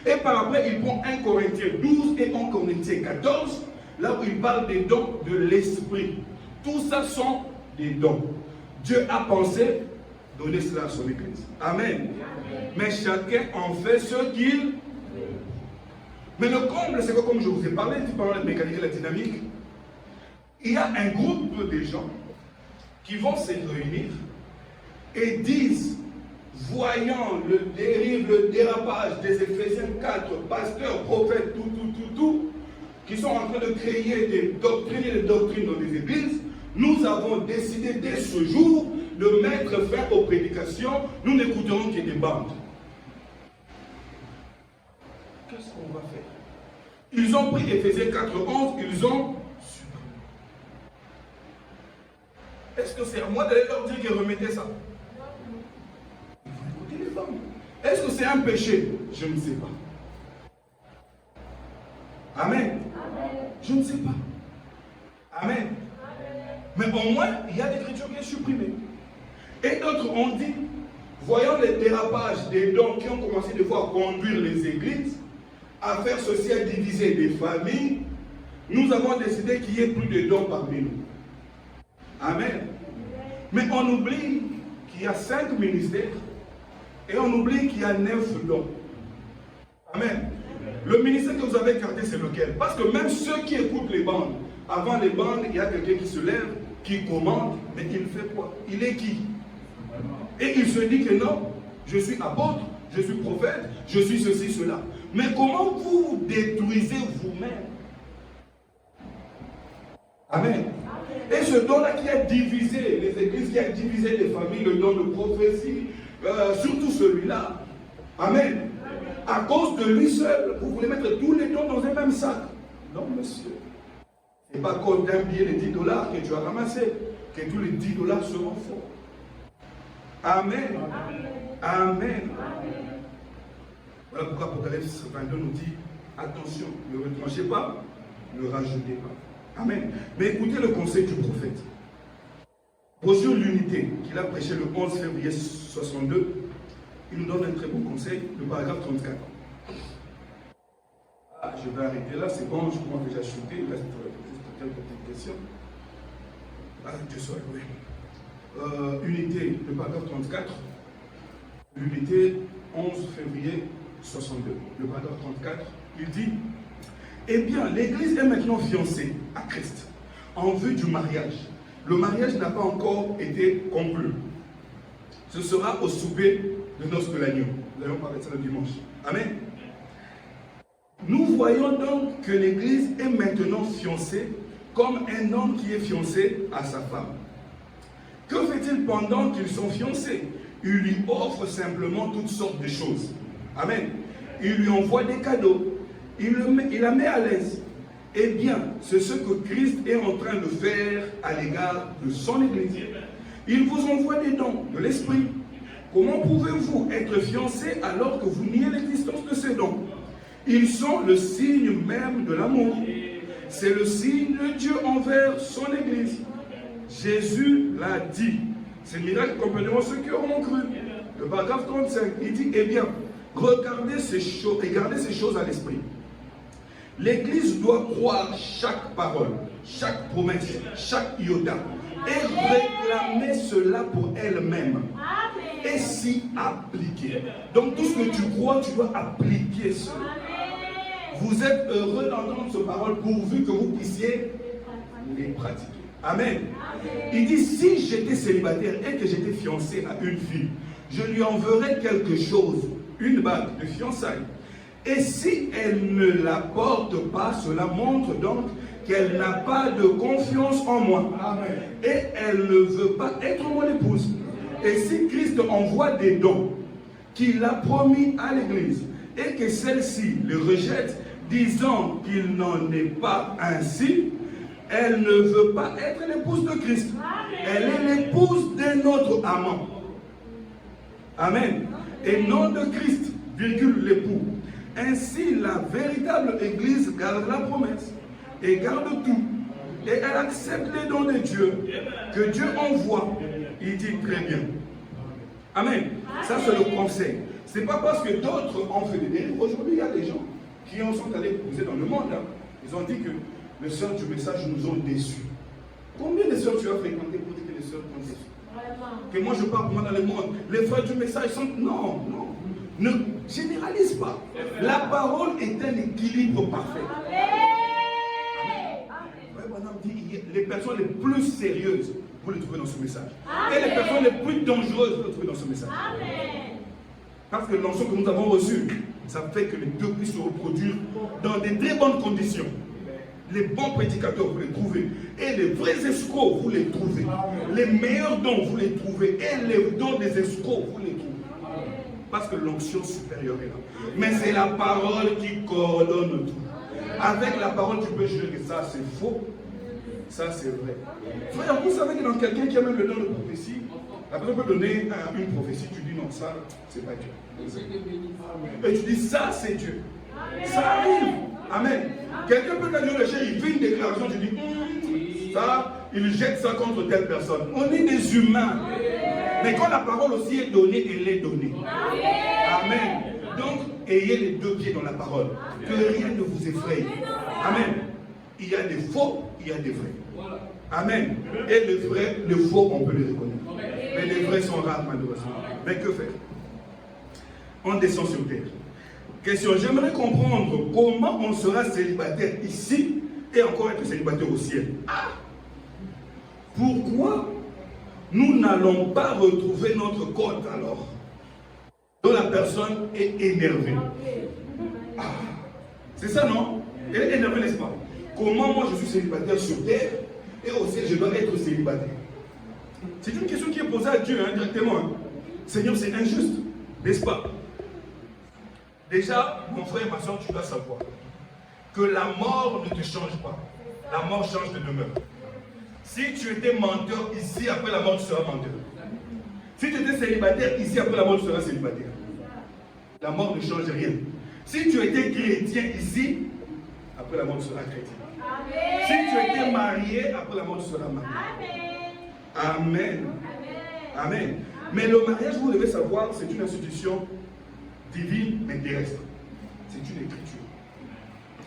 Et par après, il prend 1 Corinthiens 12 et 1 Corinthiens 14, là où il parle des dons de l'esprit. Tout ça sont des dons. Dieu a pensé donner cela à son église. Amen. Mais chacun en fait ce qu'il veut. Mais le comble, c'est que comme je vous ai parlé, pendant la mécanique et la dynamique, il y a un groupe de gens qui vont se réunir et disent, voyant le dérive, le dérapage des Éphésiens 4, pasteurs, prophètes, tout, qui sont en train de créer des doctrines et des doctrines dans les églises, nous avons décidé dès ce jour de mettre fin aux prédications, nous n'écouterons que des bandes. Qu'est-ce qu'on va faire? Ils ont pris Éphésiens 4, 11, ils ont supprimé. Est-ce que c'est à moi d'aller leur dire qu'ils remettaient ça? Ils vont écouter les bandes. Est-ce que c'est un péché? Je ne sais pas. Amen. Je ne sais pas. Amen. Mais au moins, il y a l'écriture qui est supprimée. Et d'autres ont dit, voyant les dérapages des dons qui ont commencé des fois à conduire les églises, à faire ceci, à diviser des familles, nous avons décidé qu'il n'y ait plus de dons parmi nous. Amen. Mais on oublie qu'il y a 5 ministères et on oublie qu'il y a 9 dons. Amen. Le ministère que vous avez écarté, c'est lequel? Parce que même ceux qui écoutent les bandes, avant les bandes, il y a quelqu'un qui se lève, qui commande, mais il fait quoi? Il est qui? Et il se dit que non, je suis apôtre, je suis prophète, je suis ceci, cela. Mais comment vous détruisez vous-même? Amen. Et ce don-là qui a divisé les églises, qui a divisé les familles, le don de prophétie, surtout celui-là. Amen. À cause de lui seul, vous voulez mettre tous les dons dans un même sac. Non, monsieur. Ce n'est pas comme d'un billet de $10 que tu as ramassé, que tous les $10 seront faux. Amen. Amen. Amen. Voilà pourquoi Apocalypse 22 nous dit, attention, ne retranchez pas, ne rajoutez pas. Amen. Mais écoutez le conseil du prophète. Sur l'unité qu'il a prêché le 11 février 62, il nous donne un très bon conseil, le paragraphe 34. Ah, je vais arrêter là, c'est bon, je commence déjà à chuter, il reste juste quelques petites questions. Ah, Dieu soit loué. Unité, le paragraphe 34, l'unité 11 février 62. Le paragraphe 34, il dit, eh bien, l'Église est maintenant fiancée à Christ, en vue du mariage. Le mariage n'a pas encore été conclu. Ce sera au souper de noces de l'agneau. Nous allons parler de ça le dimanche. Amen. Nous voyons donc que l'Église est maintenant fiancée comme un homme qui est fiancé à sa femme. Que fait-il pendant qu'ils sont fiancés? il lui offre simplement toutes sortes de choses. Amen. Il lui envoie des cadeaux. Il la met à l'aise. Eh bien, c'est ce que Christ est en train de faire à l'égard de son Église. Il vous envoie des dons de l'Esprit. Comment pouvez-vous être fiancés alors que vous niez l'existence de ces dons? Ils sont le signe même de l'amour. C'est le signe de Dieu envers son Église. Jésus l'a dit. Ces miracles accompagneront ceux qui auront cru. Le paragraphe 35, il dit, eh bien, regardez ces choses et gardez ces choses à l'esprit. L'Église doit croire chaque parole, chaque promesse, chaque iota, et réclamer cela pour elle-même. Et s'y appliquer. Donc tout ce que tu crois, tu dois appliquer cela. Vous êtes heureux d'entendre ces paroles pourvu que vous puissiez les pratiquer. Amen. Il dit, si j'étais célibataire et que j'étais fiancé à une fille, je lui enverrais quelque chose, une bague de fiançailles. Et si elle ne l'apporte pas, cela montre donc qu'elle n'a pas de confiance en moi. Amen. Et elle ne veut pas être mon épouse. Et si Christ envoie des dons qu'il a promis à l'Église et que celle-ci le rejette, disant qu'il n'en est pas ainsi, elle ne veut pas être l'épouse de Christ. Elle est l'épouse d'un autre amant. Amen. Et non de Christ, virgule l'époux. Ainsi, la véritable Église garde la promesse et garde tout. Et elle accepte les dons de Dieu que Dieu envoie. Il dit très bien. Amen. Ça, c'est le conseil. Ce n'est pas parce que d'autres ont fait des dérives. Aujourd'hui, il y a des gens qui en sont allés poser dans le monde. Hein. Ils ont dit que les sœurs du message nous ont déçus. Combien de sœurs tu as fréquenté pour dire que les sœurs t'ont déçus? Que moi je parle pour moi dans le monde. Les frères du message sont... Non, non. Ne généralise pas. La parole est un équilibre parfait. Madame dit, les personnes les plus sérieuses, vous les trouvez dans ce message. Et les personnes les plus dangereuses, vous les trouvez dans ce message. Parce que l'onction que nous avons reçue, ça fait que les deux puissent se reproduire dans des très bonnes conditions. Les bons prédicateurs, vous les trouvez. Et les vrais escrocs, vous les trouvez. Les meilleurs dons, vous les trouvez. Et les dons des escrocs, vous les trouvez. Parce que l'onction supérieure est là. Mais c'est la parole qui coordonne tout. Avec la parole, tu peux juger que ça c'est faux, ça c'est vrai. Frère, vous savez que dans quelqu'un qui a même le don de prophétie, la personne peut donner une prophétie, tu dis non, ça c'est pas Dieu. Et tu dis ça c'est Dieu. Ça arrive. Amen. Quelqu'un peut gagner le chien, il fait une déclaration, tu dis ça, il jette ça contre telle personne. On est des humains. Mais quand la parole aussi est donnée, elle est donnée. Amen. Donc, ayez les deux pieds dans la parole. Que rien ne vous effraie. Amen. Il y a des faux, il y a des vrais. Amen. Et les vrais, les faux, on peut les reconnaître. Mais les vrais sont rares, malheureusement. Mais que faire? On descend sur terre. Question, j'aimerais comprendre comment on sera célibataire ici et encore être célibataire au ciel. Pourquoi nous n'allons pas retrouver notre code alors, dont la personne est énervée? C'est ça, non? Elle est énervée, n'est-ce pas? Comment moi je suis célibataire sur terre et au ciel je dois être célibataire? C'est une question qui est posée à Dieu indirectement. Hein. Seigneur, c'est injuste, n'est-ce pas? Déjà, mon frère, ma soeur, tu dois savoir que la mort ne te change pas. La mort change de demeure. Si tu étais menteur ici, après la mort, tu seras menteur. Si tu étais célibataire ici, après la mort, tu seras célibataire. La mort ne change rien. Si tu étais chrétien ici, après la mort, tu seras chrétien. Amen. Si tu étais marié, après la mort, tu seras marié. Amen. Amen. Amen. Mais le mariage, vous devez savoir, c'est une institution divine, mais terrestre. C'est une écriture.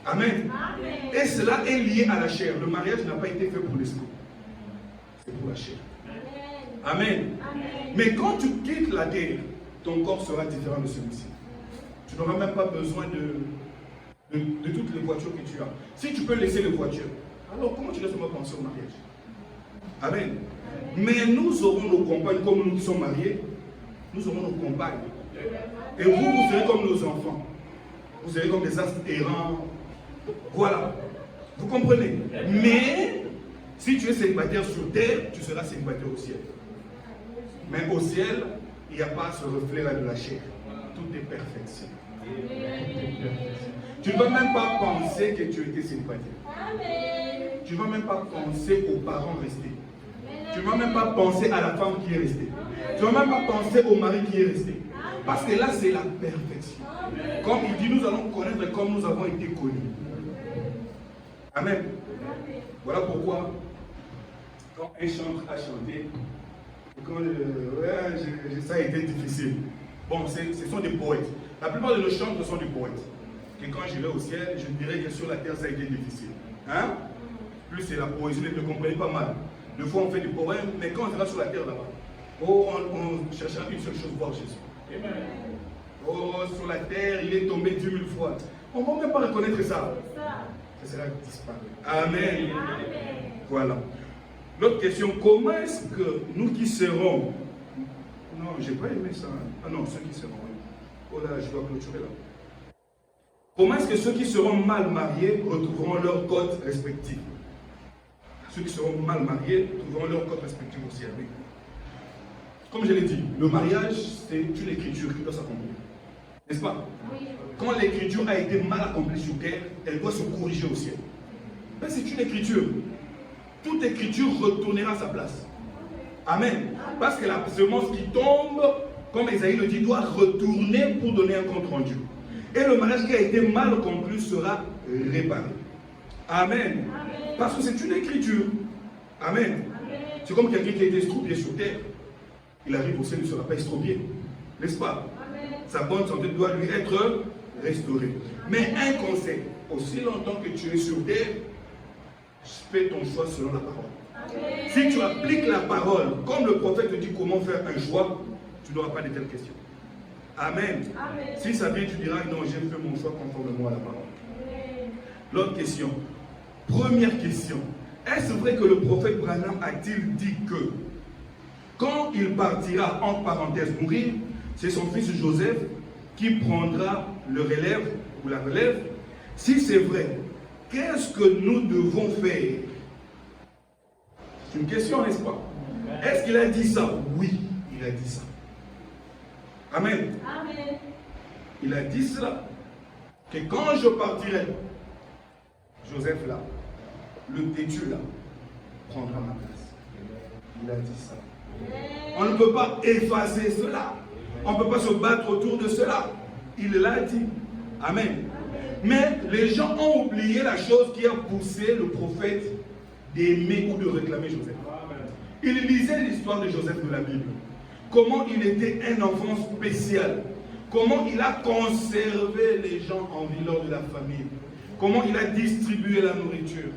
Amen. Amen. Et cela est lié à la chair. Le mariage n'a pas été fait pour l'esprit. C'est pour la chair. Amen. Amen. Amen. Mais quand tu quittes la terre, ton corps sera différent de celui-ci. Tu n'auras même pas besoin de toutes les voitures que tu as. Si tu peux laisser les voitures, alors comment tu laisses moi penser au mariage? Amen. Mais nous aurons nos compagnes, comme nous qui sommes mariés, nous aurons nos compagnes. Et vous, vous serez comme nos enfants. Vous serez comme des astres errants. Voilà. Vous comprenez? Mais, si tu es célibataire sur terre, tu seras célibataire au ciel. Mais au ciel, il n'y a pas ce reflet-là de la chair. Tout est perfection. Tu ne vas même pas penser que tu étais célibataire. Tu ne vas même pas penser aux parents restés. Tu ne vas même pas penser à la femme qui est restée. Tu ne vas même pas penser au mari qui est resté. Parce que là, c'est la perfection. Comme il dit, nous allons connaître comme nous avons été connus. Amen. Voilà pourquoi, quand un chanteur a chanté, ça a été difficile. Bon, ce sont des poètes. La plupart de nos chants sont des poètes. Que quand j'irai au ciel, je dirais que sur la terre, ça a été difficile. Hein? Plus c'est la poésie, ne me comprenez pas mal. Des fois, on fait des poèmes, mais quand on sera sur la terre là-bas, on cherchera une seule chose, voir Jésus. Amen. Oh, sur la terre, il est tombé 10 000 fois. On ne va même pas reconnaître ça. Ça sera disparu. Amen. Amen. Voilà. L'autre question, comment est-ce que nous qui serons... Non, j'ai pas aimé ça. Ah non, ceux qui seront... Oh là, je dois clôturer là. Comment est-ce que ceux qui seront mal mariés retrouveront leur code respectif? Ceux qui seront mal mariés trouveront leur code respectif aussi à lui. Comme je l'ai dit, le mariage, c'est une écriture qui doit s'accomplir. N'est-ce pas? Oui. Quand l'écriture a été mal accomplie sur terre, elle doit se corriger au ciel. Ben, c'est une écriture. Toute écriture retournera à sa place. Amen. Parce que la semence qui tombe, comme Esaïe le dit, doit retourner pour donner un compte rendu. Et le mariage qui a été mal conclu sera réparé. Amen. Amen. Parce que c'est une écriture. Amen. C'est comme quelqu'un qui a été estropié sur terre. Il arrive au ciel, il ne sera pas estropié. N'est-ce pas? Amen. Sa bonne santé doit lui être restaurée. Mais un conseil, aussi longtemps que tu es sur terre, fais ton choix selon la parole. Amen. Si tu appliques la parole, comme le prophète te dit comment faire un choix, tu n'auras pas de telles questions. Amen. Amen. Si ça vient, tu diras non, j'ai fait mon choix conformément à la parole. L'autre question. Première question. Est-ce vrai que le prophète Branham a-t-il dit que quand il partira, entre parenthèses, mourir, c'est son fils Joseph qui prendra le relève ou la relève? Si c'est vrai, qu'est-ce que nous devons faire? C'est une question, n'est-ce pas? Est-ce qu'il a dit ça? Oui, il a dit ça. Amen. Amen. Il a dit cela. Que quand je partirai, Joseph là, le têtu là, prendra ma place. Il a dit ça. On ne peut pas effacer cela. On ne peut pas se battre autour de cela. Il l'a dit. Amen. Mais les gens ont oublié la chose qui a poussé le prophète d'aimer ou de réclamer Joseph. Il lisait l'histoire de Joseph de la Bible. Comment il était un enfant spécial. Comment il a conservé les gens en vie lors de la famine. Comment il a distribué la nourriture.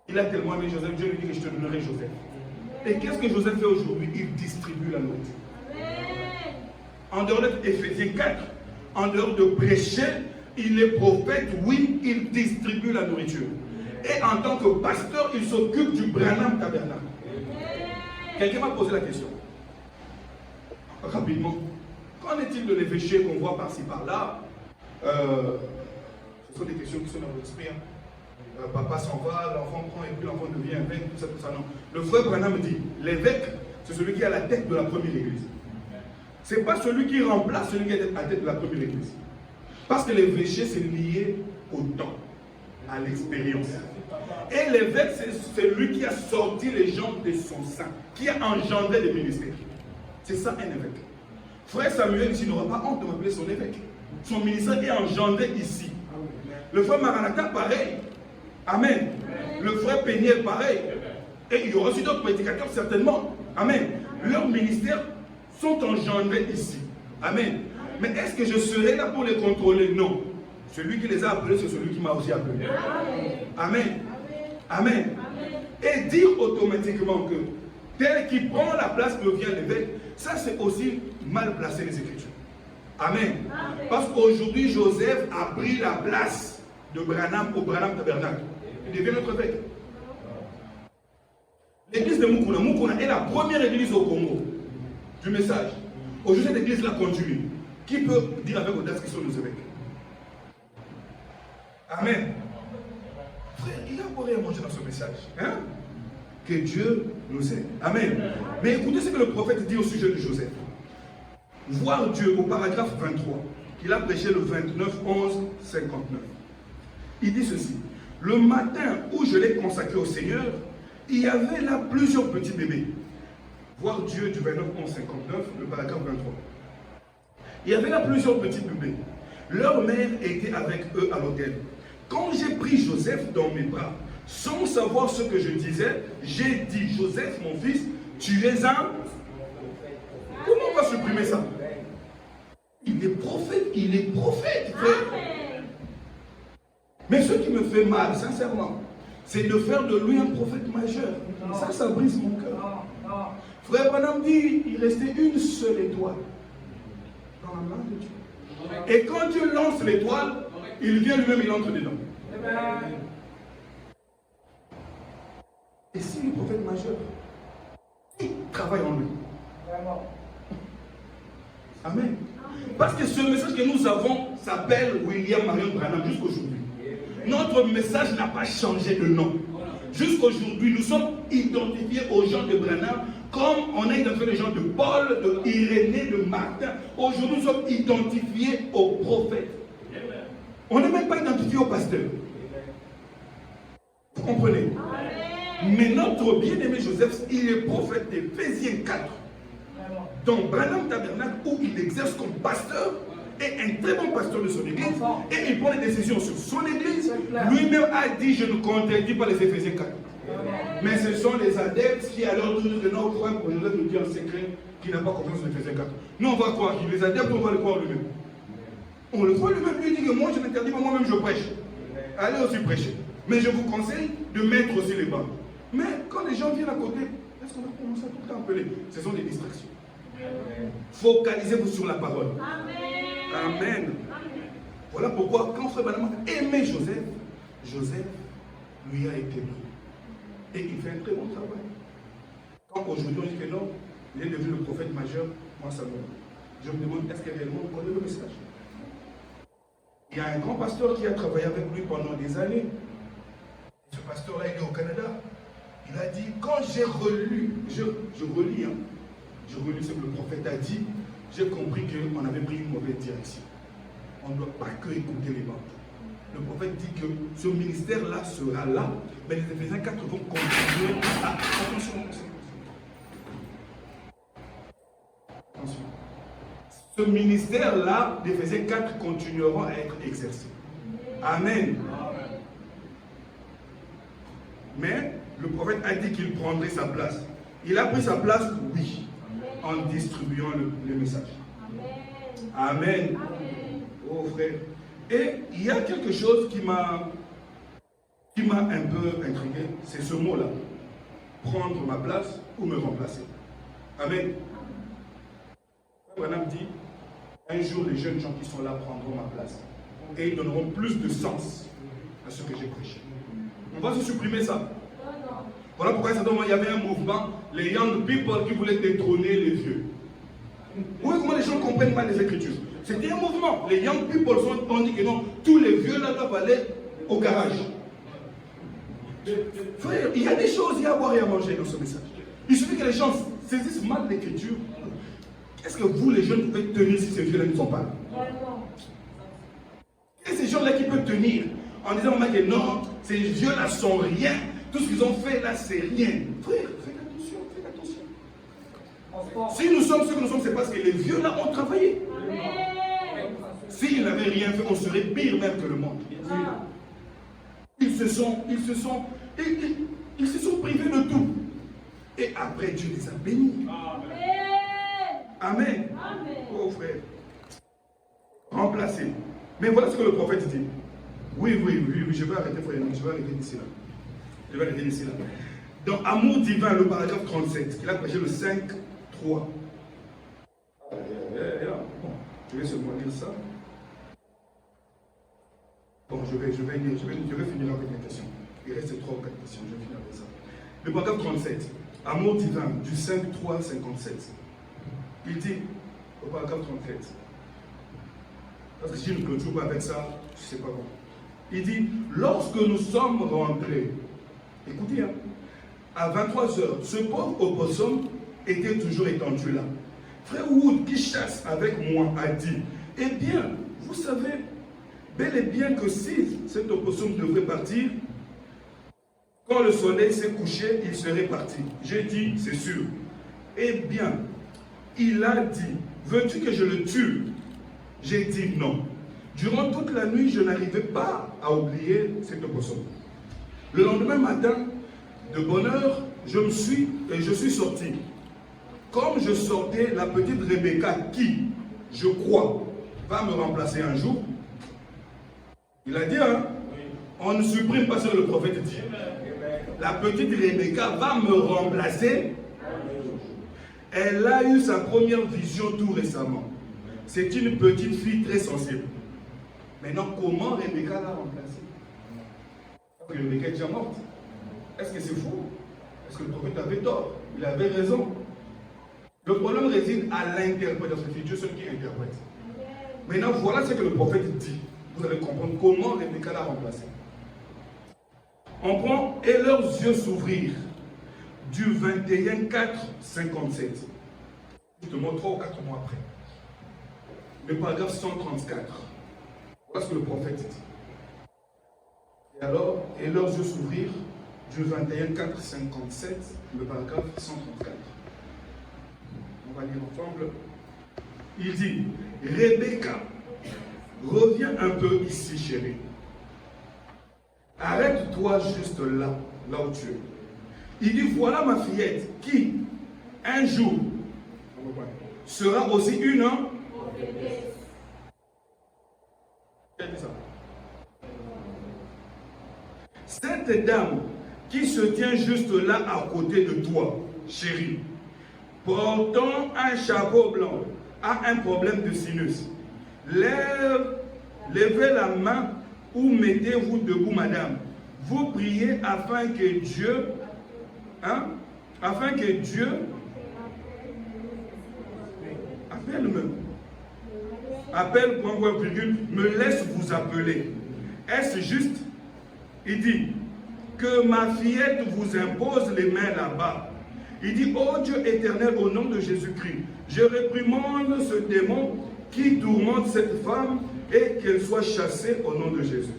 Il a tellement aimé Joseph, Dieu lui dit que je te donnerai Joseph. Et qu'est-ce que Joseph fait aujourd'hui? Il distribue la nourriture. Amen. En dehors d'être Éphésiens 4, en dehors de prêcher, il est prophète, oui, il distribue la nourriture. Et en tant que pasteur, il s'occupe du Branham Tabernacle. Quelqu'un m'a posé la question. Rapidement. Qu'en est-il de l'évêché qu'on voit par-ci par-là? Ce sont des questions qui sont dans l'esprit. Papa s'en va, l'enfant prend et puis l'enfant devient évêque, tout ça, non. Le frère Branham dit, l'évêque, c'est celui qui est à la tête de la première église. Ce n'est pas celui qui remplace celui qui est à la tête de la première église. Parce que l'évêché, c'est lié au temps, à l'expérience. Et l'évêque, c'est celui qui a sorti les gens de son sein, qui a engendré les ministères. C'est ça un évêque. Frère Samuel, ici, n'aura pas honte de m'appeler son évêque. Son ministère est engendré ici. Le frère Maranatha, pareil. Amen. Le frère Péniel, pareil. Et il y aura aussi d'autres prédicateurs, certainement. Amen. Leurs ministères sont engendrés ici. Amen. Mais est-ce que je serai là pour les contrôler? Non. Celui qui les a appelés, c'est celui qui m'a aussi appelé. Amen. Amen. Et dire automatiquement que tel qui prend la place devient l'évêque, ça c'est aussi mal placer les Écritures. Amen. Parce qu'aujourd'hui, Joseph a pris la place de Branham au Branham Tabernacle. Il devient notre évêque. L'église de Mukuna. Mukuna est la première église au Congo du message. Aujourd'hui, cette église-là continue. Qui peut dire avec audace qu'ils sont nos évêques? Amen. Frère, il y a quoi à manger dans ce message? Hein? Que Dieu nous aide. Amen. Mais écoutez ce que le prophète dit au sujet de Joseph. Voir Dieu au paragraphe 23. Il a prêché le 29, 11, 59. Il dit ceci. Le matin où je l'ai consacré au Seigneur, il y avait là plusieurs petits bébés. Voir Dieu du 29, 11, 59, le paragraphe 23. Il y avait là plusieurs petits bébés. Leur mère était avec eux à l'hôtel. Quand j'ai pris Joseph dans mes bras, sans savoir ce que je disais, j'ai dit, Joseph, mon fils, tu es un... Comment on va supprimer ça? Il est prophète, frère. Mais ce qui me fait mal, sincèrement, c'est de faire de lui un prophète majeur. Ça brise mon cœur. Frère Branham dit, il restait une seule étoile dans la main de Dieu. Et quand Dieu lance l'étoile, il vient lui-même, il entre dedans. Et si le prophète majeur, il travaille en lui. Amen. Parce que ce message que nous avons s'appelle William Marion Branham jusqu'aujourd'hui. Notre message n'a pas changé de nom. Jusqu'aujourd'hui, nous sommes identifiés aux gens de Branham comme on a identifié les gens de Paul, de Irénée, de Martin. Aujourd'hui, nous sommes identifiés aux prophètes. On n'est même pas identifié aux pasteurs. Vous comprenez? Mais notre bien-aimé Joseph, il est prophète d'Éphésiens 4. Dans Branham Tabernacle, où il exerce comme pasteur, et un très bon pasteur de son église, et il prend les décisions sur son église. Lui-même a dit, je ne contredis pas les Éphésiens 4. Mais ce sont les adeptes qui alors disent que non, frère, pour nous dit en secret qu'il n'a pas confiance en Éphésiens 4. Nous, on va croire qu'il les adeptes, on va le croire lui-même. On le croit lui-même, lui dit que moi, je n'interdis pas, moi-même, je prêche. Allez aussi prêcher. Mais je vous conseille de mettre aussi les bancs. Mais quand les gens viennent à côté, est-ce qu'on a commencé à tout le temps appeler? Ce sont des distractions. Focalisez-vous sur la parole. Amen. Amen. Voilà pourquoi, quand Frère Branham aimait Joseph, Joseph lui a été pris. Et il fait un très bon travail. Quand aujourd'hui on dit que non, il est devenu le prophète majeur, moi ça me... Je me demande, est-ce que réellement on connaît le message? Il y a un grand pasteur qui a travaillé avec lui pendant des années. Ce pasteur-là, il est au Canada. Il a dit, quand j'ai relu, je relis, hein, je relis ce que le prophète a dit, j'ai compris qu'on avait pris une mauvaise direction. On ne doit pas que écouter les bandes. Le prophète dit que ce ministère-là sera là, mais les Éphésiens 4 vont continuer à... Attention. Ce ministère-là, d'Éphésiens 4, continueront à être exercés. Amen. Mais le prophète a dit qu'il prendrait sa place. Il a pris sa place, oui, en distribuant le message. Amen. Oh frère. Et il y a quelque chose qui m'a un peu intrigué, c'est ce mot-là. Prendre ma place ou me remplacer. Amen. Branham dit, un jour les jeunes gens qui sont là prendront ma place. Et ils donneront plus de sens à ce que j'ai prêché. On va se supprimer ça. Voilà pourquoi il y avait un mouvement, les young people qui voulaient détrôner les vieux. Vous voyez comment les gens comprennent mal les Écritures. C'était un mouvement. Les young people ont dit que non, tous les vieux là doivent aller au garage. Frère, il y a des choses, il y a à boire et à manger dans ce message. Il suffit que les gens saisissent mal l'Écriture. Est-ce que vous, les jeunes, pouvez tenir si ces vieux-là ne sont pas là? Et ces gens-là qui peuvent tenir en disant que non, ces vieux-là sont rien. Tout ce qu'ils ont fait là, c'est rien. Frère, faites attention, faites attention. Si nous sommes ce que nous sommes, c'est parce que les vieux-là ont travaillé. S'ils n'avaient rien fait, on serait pire même que le monde. Ils se sont privés de tout. Et après, Dieu les a bénis. Amen. Oh frère. Remplacé. Mais voilà ce que le prophète dit. Oui, je vais arrêter, frère. Je vais arrêter d'ici là. Dans Amour divin, le paragraphe 37, il a prêché le 5, 3. Bon, je vais seulement lire ça. Bon, je vais finir avec une question. Il reste 3 ou 4 questions, je vais finir avec ça. Le paragraphe 37, Amour divin, du 5, 3, 57. Il dit, au paragraphe 37, parce que si je ne clôture pas avec ça, je ne sais pas bon. Il dit, lorsque nous sommes rentrés, écoutez, hein, à 23 heures, ce pauvre opossum était toujours étendu là. Frère Wood, qui chasse avec moi, a dit, eh bien, vous savez, bel et bien que si cet opossum devrait partir, quand le soleil s'est couché, il serait parti. J'ai dit, c'est sûr. Eh bien, il a dit, veux-tu que je le tue? J'ai dit non. Durant toute la nuit, je n'arrivais pas à oublier cet opossum. Le lendemain matin, de bonne heure, je suis sorti. Comme je sortais, la petite Rebecca, qui, je crois, va me remplacer un jour, il a dit, hein, on ne supprime pas ce que le prophète dit. La petite Rebecca va me remplacer. Elle a eu sa première vision tout récemment. C'est une petite fille très sensible. Maintenant, comment Rebecca l'a remplacée? Parce que Rebecca est déjà morte. Est-ce que c'est faux? Est-ce que le prophète avait tort? Il avait raison. Le problème réside à l'interprétation. C'est Dieu seul qui interprète. Maintenant, voilà ce que le prophète dit. Vous allez comprendre comment Rebecca l'a remplacée. On prend « Et leurs yeux s'ouvrirent » du 21-4-57. Je te montre 3 ou 4 mois après. Le paragraphe 134. Voilà ce que le prophète dit. Et alors, « Et leurs yeux s'ouvrirent » du 21-4-57, le paragraphe 134. On va lire ensemble. Il dit, Rebecca, reviens un peu ici, chérie. Arrête-toi juste là, là où tu es. Il dit, voilà ma fillette qui, un jour, sera aussi une. Qui a dit ça? Cette dame qui se tient juste là à côté de toi, chérie, portant un chapeau blanc, a un problème de sinus. Levez la main ou mettez-vous debout, madame. Vous priez afin que Dieu, appelle, me laisse vous appeler. Est-ce juste? Il dit, que ma fillette vous impose les mains là-bas. Il dit, ô Dieu éternel, au nom de Jésus-Christ, je réprimande ce démon qui tourmente cette femme et qu'elle soit chassée au nom de Jésus.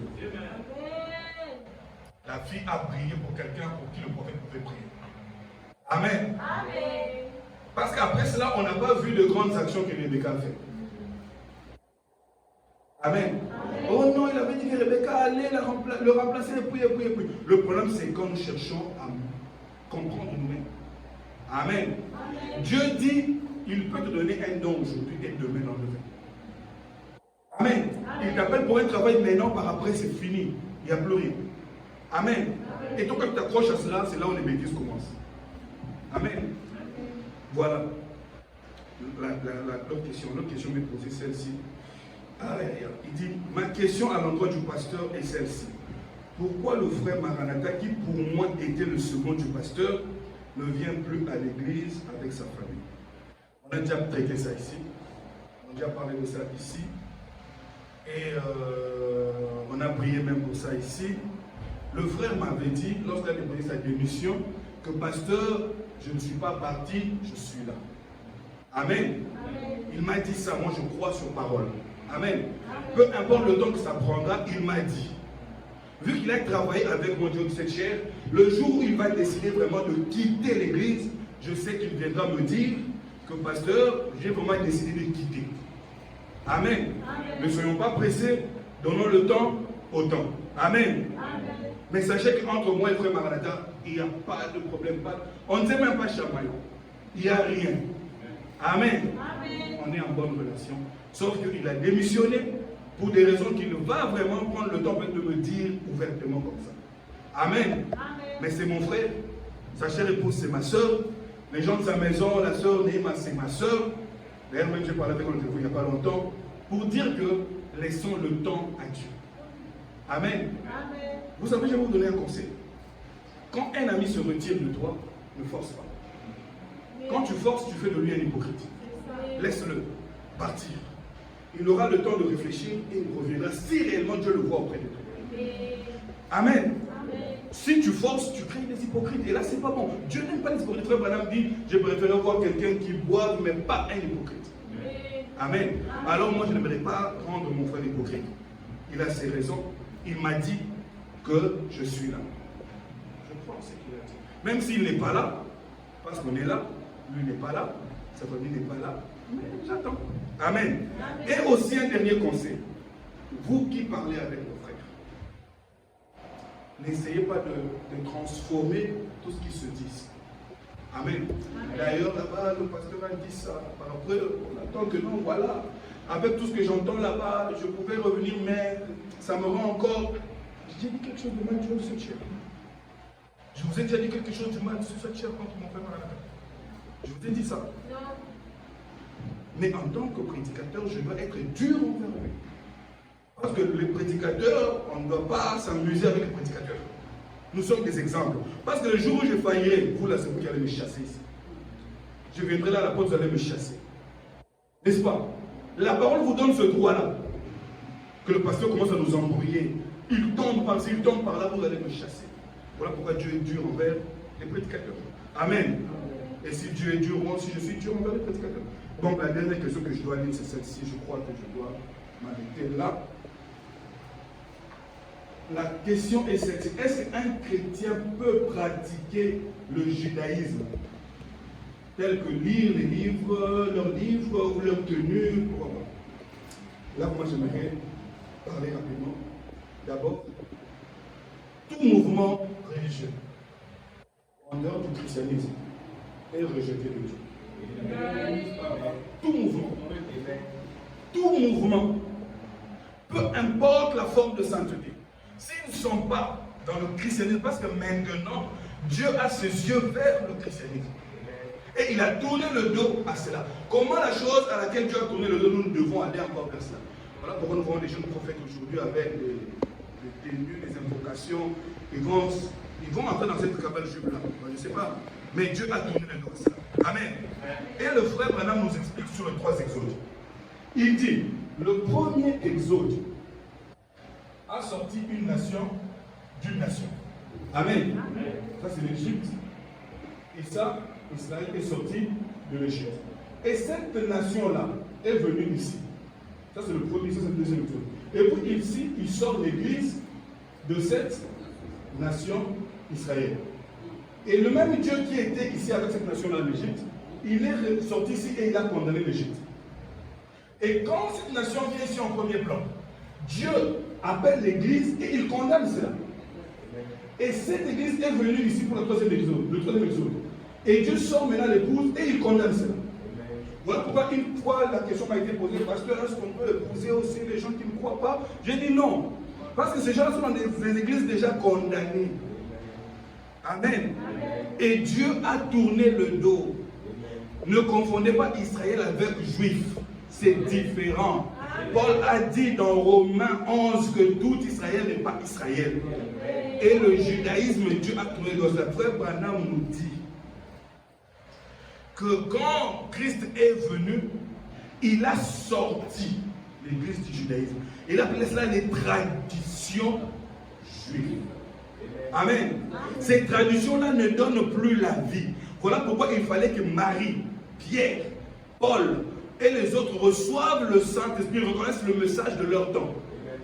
La fille a prié pour quelqu'un pour qui le prophète pouvait prier. Amen. Amen. Parce qu'après cela, on n'a pas vu de grandes actions que Rebecca a fait. Amen. Amen. Oh non, il avait dit que Rebecca allait le remplacer, prier. Le problème, c'est quand nous cherchons à comprendre nous-mêmes. Amen. Amen. Dieu dit, il peut te donner un don aujourd'hui et demain l'enlever. Amen. Amen. Il t'appelle pour un travail maintenant, par après, c'est fini. Il n'y a plus rien. Amen. Amen. Et toi, quand tu t'accroches à cela, c'est là où les bêtises commencent. Amen. Amen. Voilà. L'autre question m'est posée, celle-ci. Il dit, ma question à l'endroit du pasteur est celle-ci. Pourquoi le frère Maranatha, qui pour moi était le second du pasteur, ne vient plus à l'église avec sa famille? On a déjà traité ça ici. On a déjà parlé de ça ici. Et on a prié même pour ça ici. Le frère m'avait dit, lorsqu'il a déposé sa démission, que pasteur, je ne suis pas parti, je suis là. Amen. Amen. Il m'a dit ça, moi je crois sur parole. Amen. Peu importe le temps que ça prendra, il m'a dit. Vu qu'il a travaillé avec mon Dieu de cette chair, le jour où il va décider vraiment de quitter l'église, je sais qu'il viendra me dire que pasteur, j'ai vraiment décidé de quitter. Amen. Amen. Ne soyons pas pressés, donnons le temps au temps. Amen. Amen. Mais sachez qu'entre moi et frère Maranatha, il n'y a pas de problème. On ne sait même pas chamailler. Il n'y a rien. Amen. Amen. On est en bonne relation. Sauf qu'il a démissionné pour des raisons qu'il va vraiment prendre le temps de me dire ouvertement comme ça. Amen. Amen. Mais c'est mon frère. Sa chère épouse, c'est ma soeur. Les gens de sa maison, la soeur Néma, c'est ma soeur. D'ailleurs, même j'ai parlé avec elle il n'y a pas longtemps. Pour dire que laissons le temps à Dieu. Amen. Amen. Vous savez, je vais vous donner un conseil. Quand un ami se retire de toi, ne force pas. Quand tu forces, tu fais de lui un hypocrite. Laisse-le partir. Il aura le temps de réfléchir et il reviendra si réellement Dieu le voit auprès de toi. Amen. Amen. Si tu forces, tu crées des hypocrites. Et là, c'est pas bon. Dieu n'aime pas les hypocrites. Frère Branham dit, je préfère voir quelqu'un qui boive, mais pas un hypocrite. Amen. Alors moi, je n'aimerais pas rendre mon frère hypocrite. Il a ses raisons. Il m'a dit que je suis là. Je crois ce qu'il a dit. Même s'il n'est pas là, parce qu'on est là, lui n'est pas là, sa famille n'est pas là, mais j'attends. Amen. Et aussi un dernier conseil. Vous qui parlez avec vos frères, n'essayez pas de transformer tout ce qui se dit. Amen. D'ailleurs, là-bas, le pasteur a dit ça. Après, on attend que non, voilà. Avec tout ce que j'entends là-bas, je pouvais revenir, mais ça me rend encore. J'ai dit quelque chose de mal, Dieu ce cher. Je vous ai déjà dit quelque chose de mal, sur cette chair contre mon frère Maranatha. Je vous ai dit ça. Non. Mais en tant que prédicateur, je dois être dur envers lui. Parce que les prédicateurs, on ne doit pas s'amuser avec les prédicateurs. Nous sommes des exemples. Parce que le jour où je faillirai, vous là, c'est vous qui allez me chasser ici. Je viendrai là à la porte, vous allez me chasser. N'est-ce pas? La parole vous donne ce droit-là. Que le pasteur commence à nous embrouiller. Il tombe par-ci, il tombe par-là, vous allez me chasser. Voilà pourquoi Dieu est dur envers les prédicateurs. Amen. Et si Dieu est dur, moi aussi je suis dur envers les prédicateurs. Donc la dernière question que je dois lire, c'est celle-ci. Je crois que je dois m'arrêter là. La question est celle-ci. Est-ce qu'un chrétien peut pratiquer le judaïsme? Tel que lire les livres, leurs livres ou leurs tenues. Là, moi j'aimerais parler rapidement. D'abord, tout mouvement religieux en dehors du christianisme est rejeté de Dieu. Tout mouvement, peu importe la forme de sainteté, s'ils ne sont pas dans le christianisme, parce que maintenant, Dieu a ses yeux vers le christianisme. Et il a tourné le dos à cela. Comment la chose à laquelle Dieu a tourné le dos, nous devons aller encore vers cela. Voilà pourquoi nous voyons des jeunes prophètes aujourd'hui avec des tenues, des invocations. Ils vont entrer dans cette cabale jupe-là. Je ne sais pas. Mais Dieu a tourné le dos à cela. Amen. Et le frère Branham nous explique sur les 3 exodes. Il dit, le premier exode a sorti une nation d'une nation. Amen. Ça c'est l'Égypte. Et ça, Israël est sorti de l'Égypte. Et cette nation-là est venue ici. Ça c'est le premier, ça c'est le deuxième exode. Et puis ici, il sort l'église de cette nation israélienne. Et le même Dieu qui était ici avec cette nation-là en Égypte, il est sorti ici et il a condamné l'Égypte. Et quand cette nation vient ici en premier plan, Dieu appelle l'église et il condamne cela. Et cette église est venue ici pour le troisième exode. Et Dieu sort maintenant l'épouse et il condamne cela. Voilà pourquoi une fois la question m'a été posée, pasteur, est-ce qu'on peut épouser aussi les gens qui ne croient pas? J'ai dit non. Parce que ces gens sont dans des églises déjà condamnées. Amen. Et Dieu a tourné le dos. Ne confondez pas Israël avec juif. C'est différent. Paul a dit dans Romains 11 que tout Israël n'est pas Israël. Et le judaïsme, Dieu a tourné le dos. Le frère Branham nous dit que quand Christ est venu, il a sorti l'église du judaïsme. Il appelait cela les traditions juives. Amen. Ces traditions-là ne donnent plus la vie. Voilà pourquoi il fallait que Marie, Pierre, Paul et les autres reçoivent le Saint-Esprit, reconnaissent le message de leur temps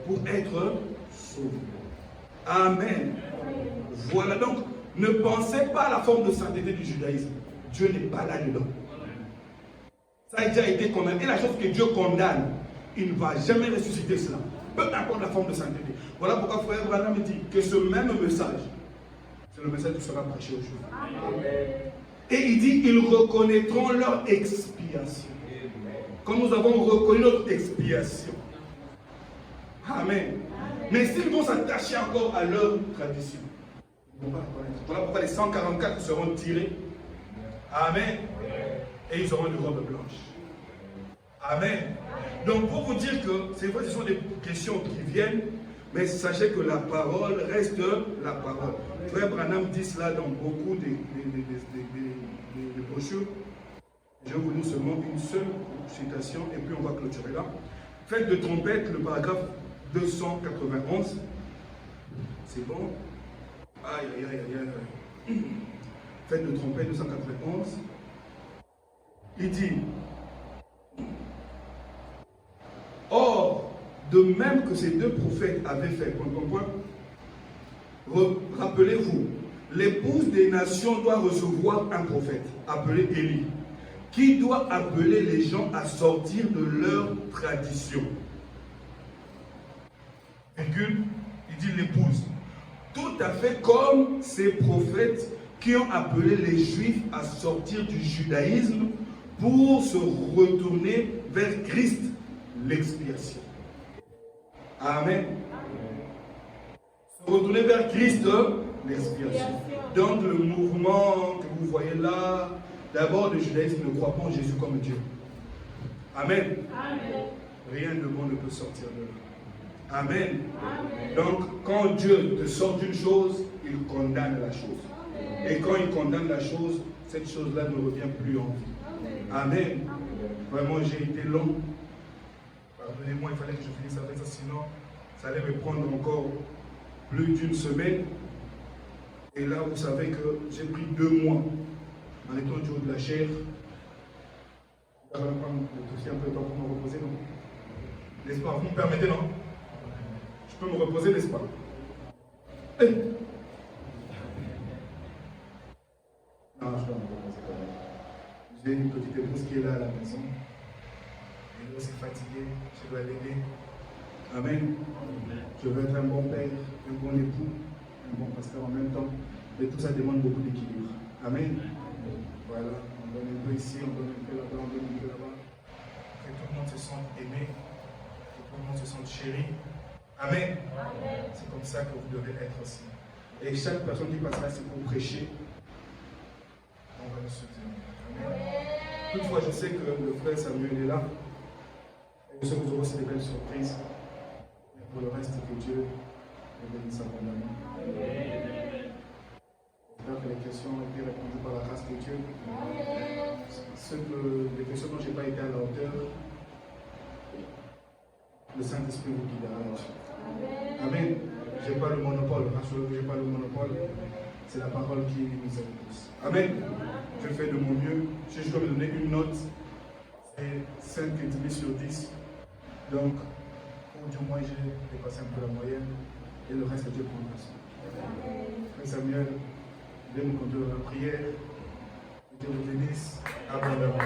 pour être sauvés. Amen. Voilà donc, ne pensez pas à la forme de sainteté du judaïsme. Dieu n'est pas là-dedans. Ça a déjà été condamné. Et la chose que Dieu condamne, il ne va jamais ressusciter cela. Peu importe la forme de sainteté. Voilà pourquoi frère Branham dit que ce même message, c'est le message qui sera prêché aux Juifs. Et il dit, ils reconnaîtront leur expiation. Comme nous avons reconnu notre expiation. Amen. Mais s'ils vont s'attacher encore à leur tradition, ils ne vont pas reconnaître. Voilà pourquoi les 144 seront tirés. Amen. Et ils auront une robe blanche. Amen. Donc pour vous dire que c'est vrai, ce sont des questions qui viennent, mais sachez que la parole reste la parole. Frère Branham dit cela dans beaucoup des brochures. Je vais vous lire seulement une seule citation et puis on va clôturer là. Faites de trompette, le paragraphe 291. C'est bon. Aïe, aïe, aïe, aïe, aïe. Fête de trompette 291. Il dit, or, de même que ces deux prophètes avaient fait, rappelez-vous, l'épouse des nations doit recevoir un prophète, appelé Élie, qui doit appeler les gens à sortir de leur tradition. Virgule, il dit l'épouse. Tout à fait comme ces prophètes qui ont appelé les Juifs à sortir du judaïsme pour se retourner vers Christ, l'expiation. Amen. Se retourner vers Christ, l'expiation. Donc le mouvement que vous voyez là, d'abord le judaïsme ne croit pas en Jésus comme Dieu. Amen. Amen. Rien de bon ne peut sortir de là. Amen. Amen. Donc, quand Dieu te sort d'une chose, il condamne la chose. Amen. Et quand il condamne la chose, cette chose-là ne revient plus en vie. Amen. Amen. Vraiment, j'ai été long. Pardonnez-moi, il fallait que je finisse avec ça, sinon, ça allait me prendre encore plus d'une semaine. Et là, vous savez que j'ai pris 2 mois en étant du haut de la chair. Ça va prendre aussi un peu de temps pour me reposer, non? N'est-ce pas? Vous me permettez, non? Je peux me reposer, n'est-ce pas? Non, je dois me reposer quand même. J'ai une petite épouse qui est là à la maison. Elle est aussi fatiguée, je dois l'aider. Amen. Je veux être un bon père, un bon époux, un bon pasteur en même temps. Et tout ça demande beaucoup d'équilibre. Amen. Voilà, on donne un peu ici, on donne un peu là-bas, on donne un peu là-bas. Que tout le monde se sente aimé, que tout le monde se sente chéri. Amen. Amen. C'est comme ça que vous devez être aussi. Et chaque personne qui passera ici pour prêcher, on va le soutenir. Amen. Toutefois, je sais que le frère Samuel est là. Et je sais que vous aurez aussi des belles surprises. Mais pour le reste, que Dieu le bénisse abondamment. J'espère que les questions ont été répondues par la grâce de Dieu. Les questions dont je n'ai pas été à la hauteur, le Saint-Esprit vous guidera là-dessus. Amen. Je n'ai pas le monopole. Rassurez-vous, je n'ai pas le monopole. C'est la parole qui nous aide tous. Amen. Je fais de mon mieux. Si je dois me donner une note, c'est 5,5 sur 10. Donc, pour du moins, j'ai dépassé un peu la moyenne. Et le reste, Dieu prendra soin. Frère Samuel, viens nous conduire dans la prière. Que Dieu vous bénisse abondamment.